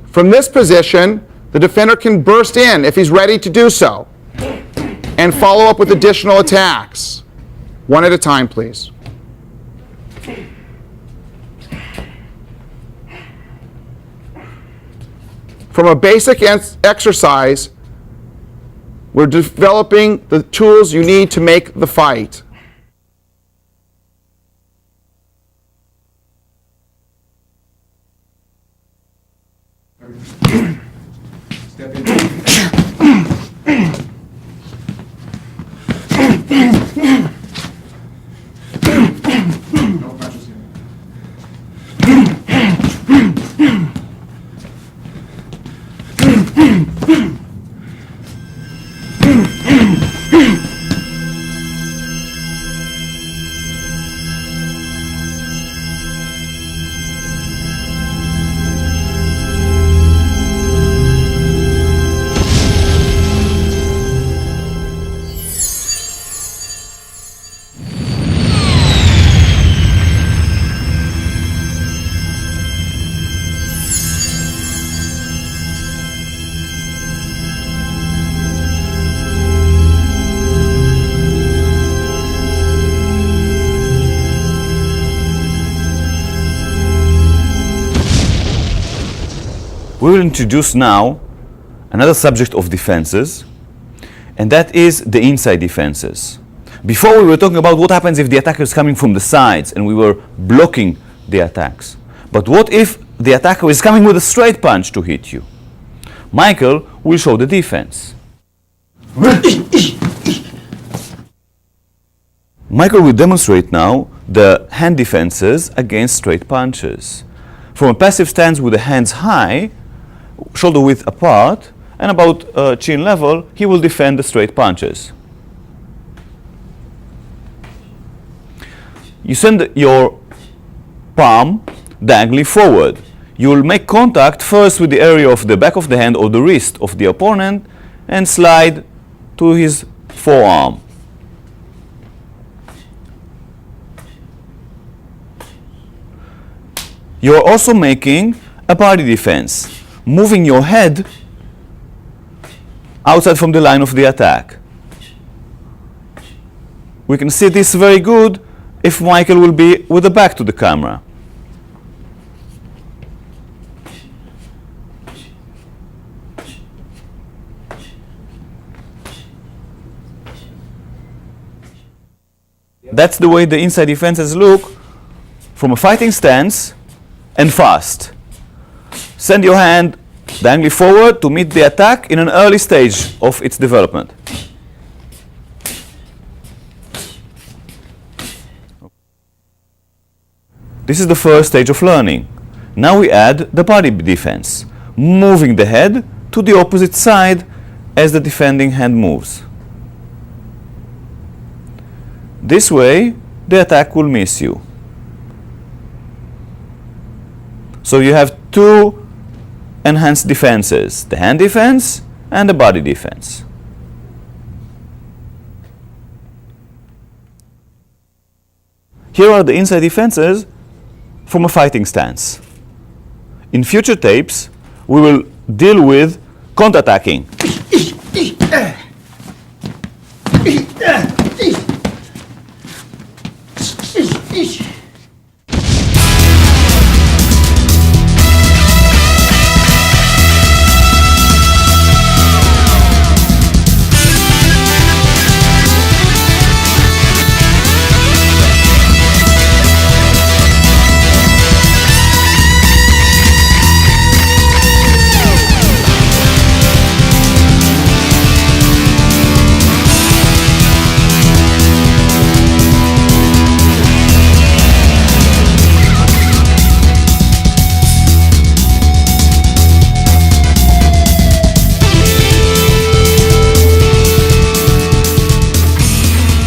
From this position, the defender can burst in if he's ready to do so, and follow up with additional attacks. One at a time, please. From a basic exercise, we're developing the tools you need to make the fight. Step in. No punches here. we will introduce now another subject of defenses, and that is the inside defenses. Before we were talking about what happens if the attacker is coming from the sides and we were blocking the attacks. But what if the attacker is coming with a straight punch to hit you? Michael will show the defense. Michael will demonstrate now the hand defenses against straight punches. From a passive stance with the hands high, shoulder width apart, and about chin level, he will defend the straight punches. You send your palm diagonally forward. You will make contact first with the area of the back of the hand or the wrist of the opponent and slide to his forearm. You are also making a body defense, moving your head outside from the line of the attack. We can see this very good if Michael will be with the back to the camera. That's the way the inside defenses look from a fighting stance and fast. Send your hand diagonally forward to meet the attack in an early stage of its development. This is the first stage of learning. Now we add the body defense, moving the head to the opposite side as the defending hand moves. This way, the attack will miss you. So you have two enhanced defenses, the hand defense and the body defense. Here are the inside defenses from a fighting stance. In future tapes, we will deal with counterattacking.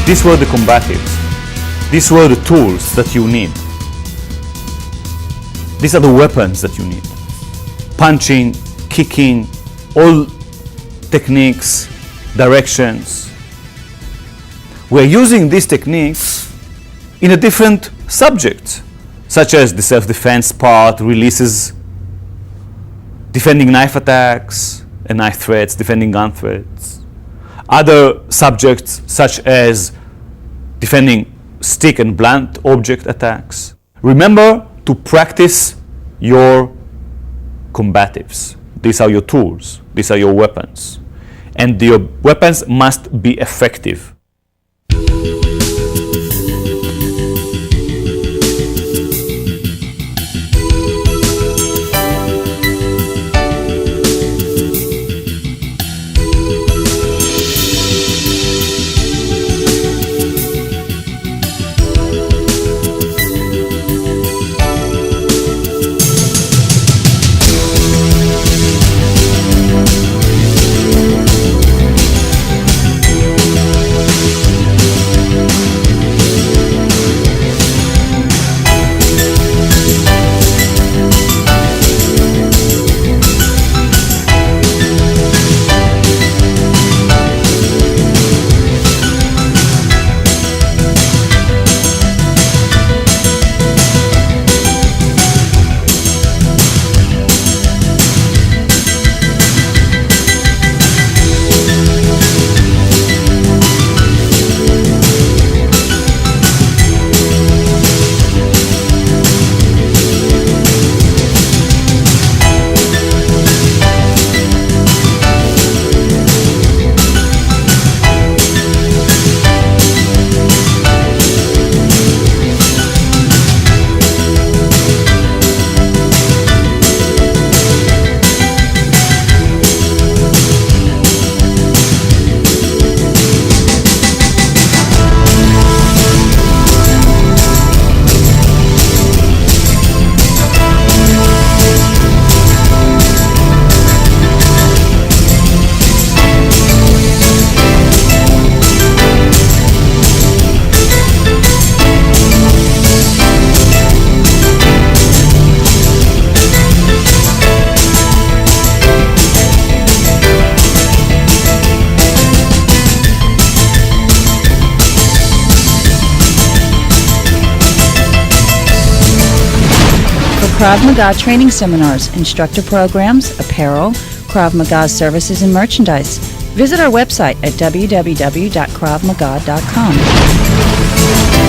These were the combatives. These were the tools that you need. These are the weapons that you need. Punching, kicking, all techniques, directions. We're using these techniques in a different subject, such as the self-defense part, releases, defending knife attacks and knife threats, defending gun threats. Other subjects such as defending stick and blunt object attacks. Remember to practice your combatives. These are your tools. These are your weapons. And your weapons must be effective. Krav Maga training seminars, instructor programs, apparel, Krav Maga services and merchandise. Visit our website at www.kravmaga.com.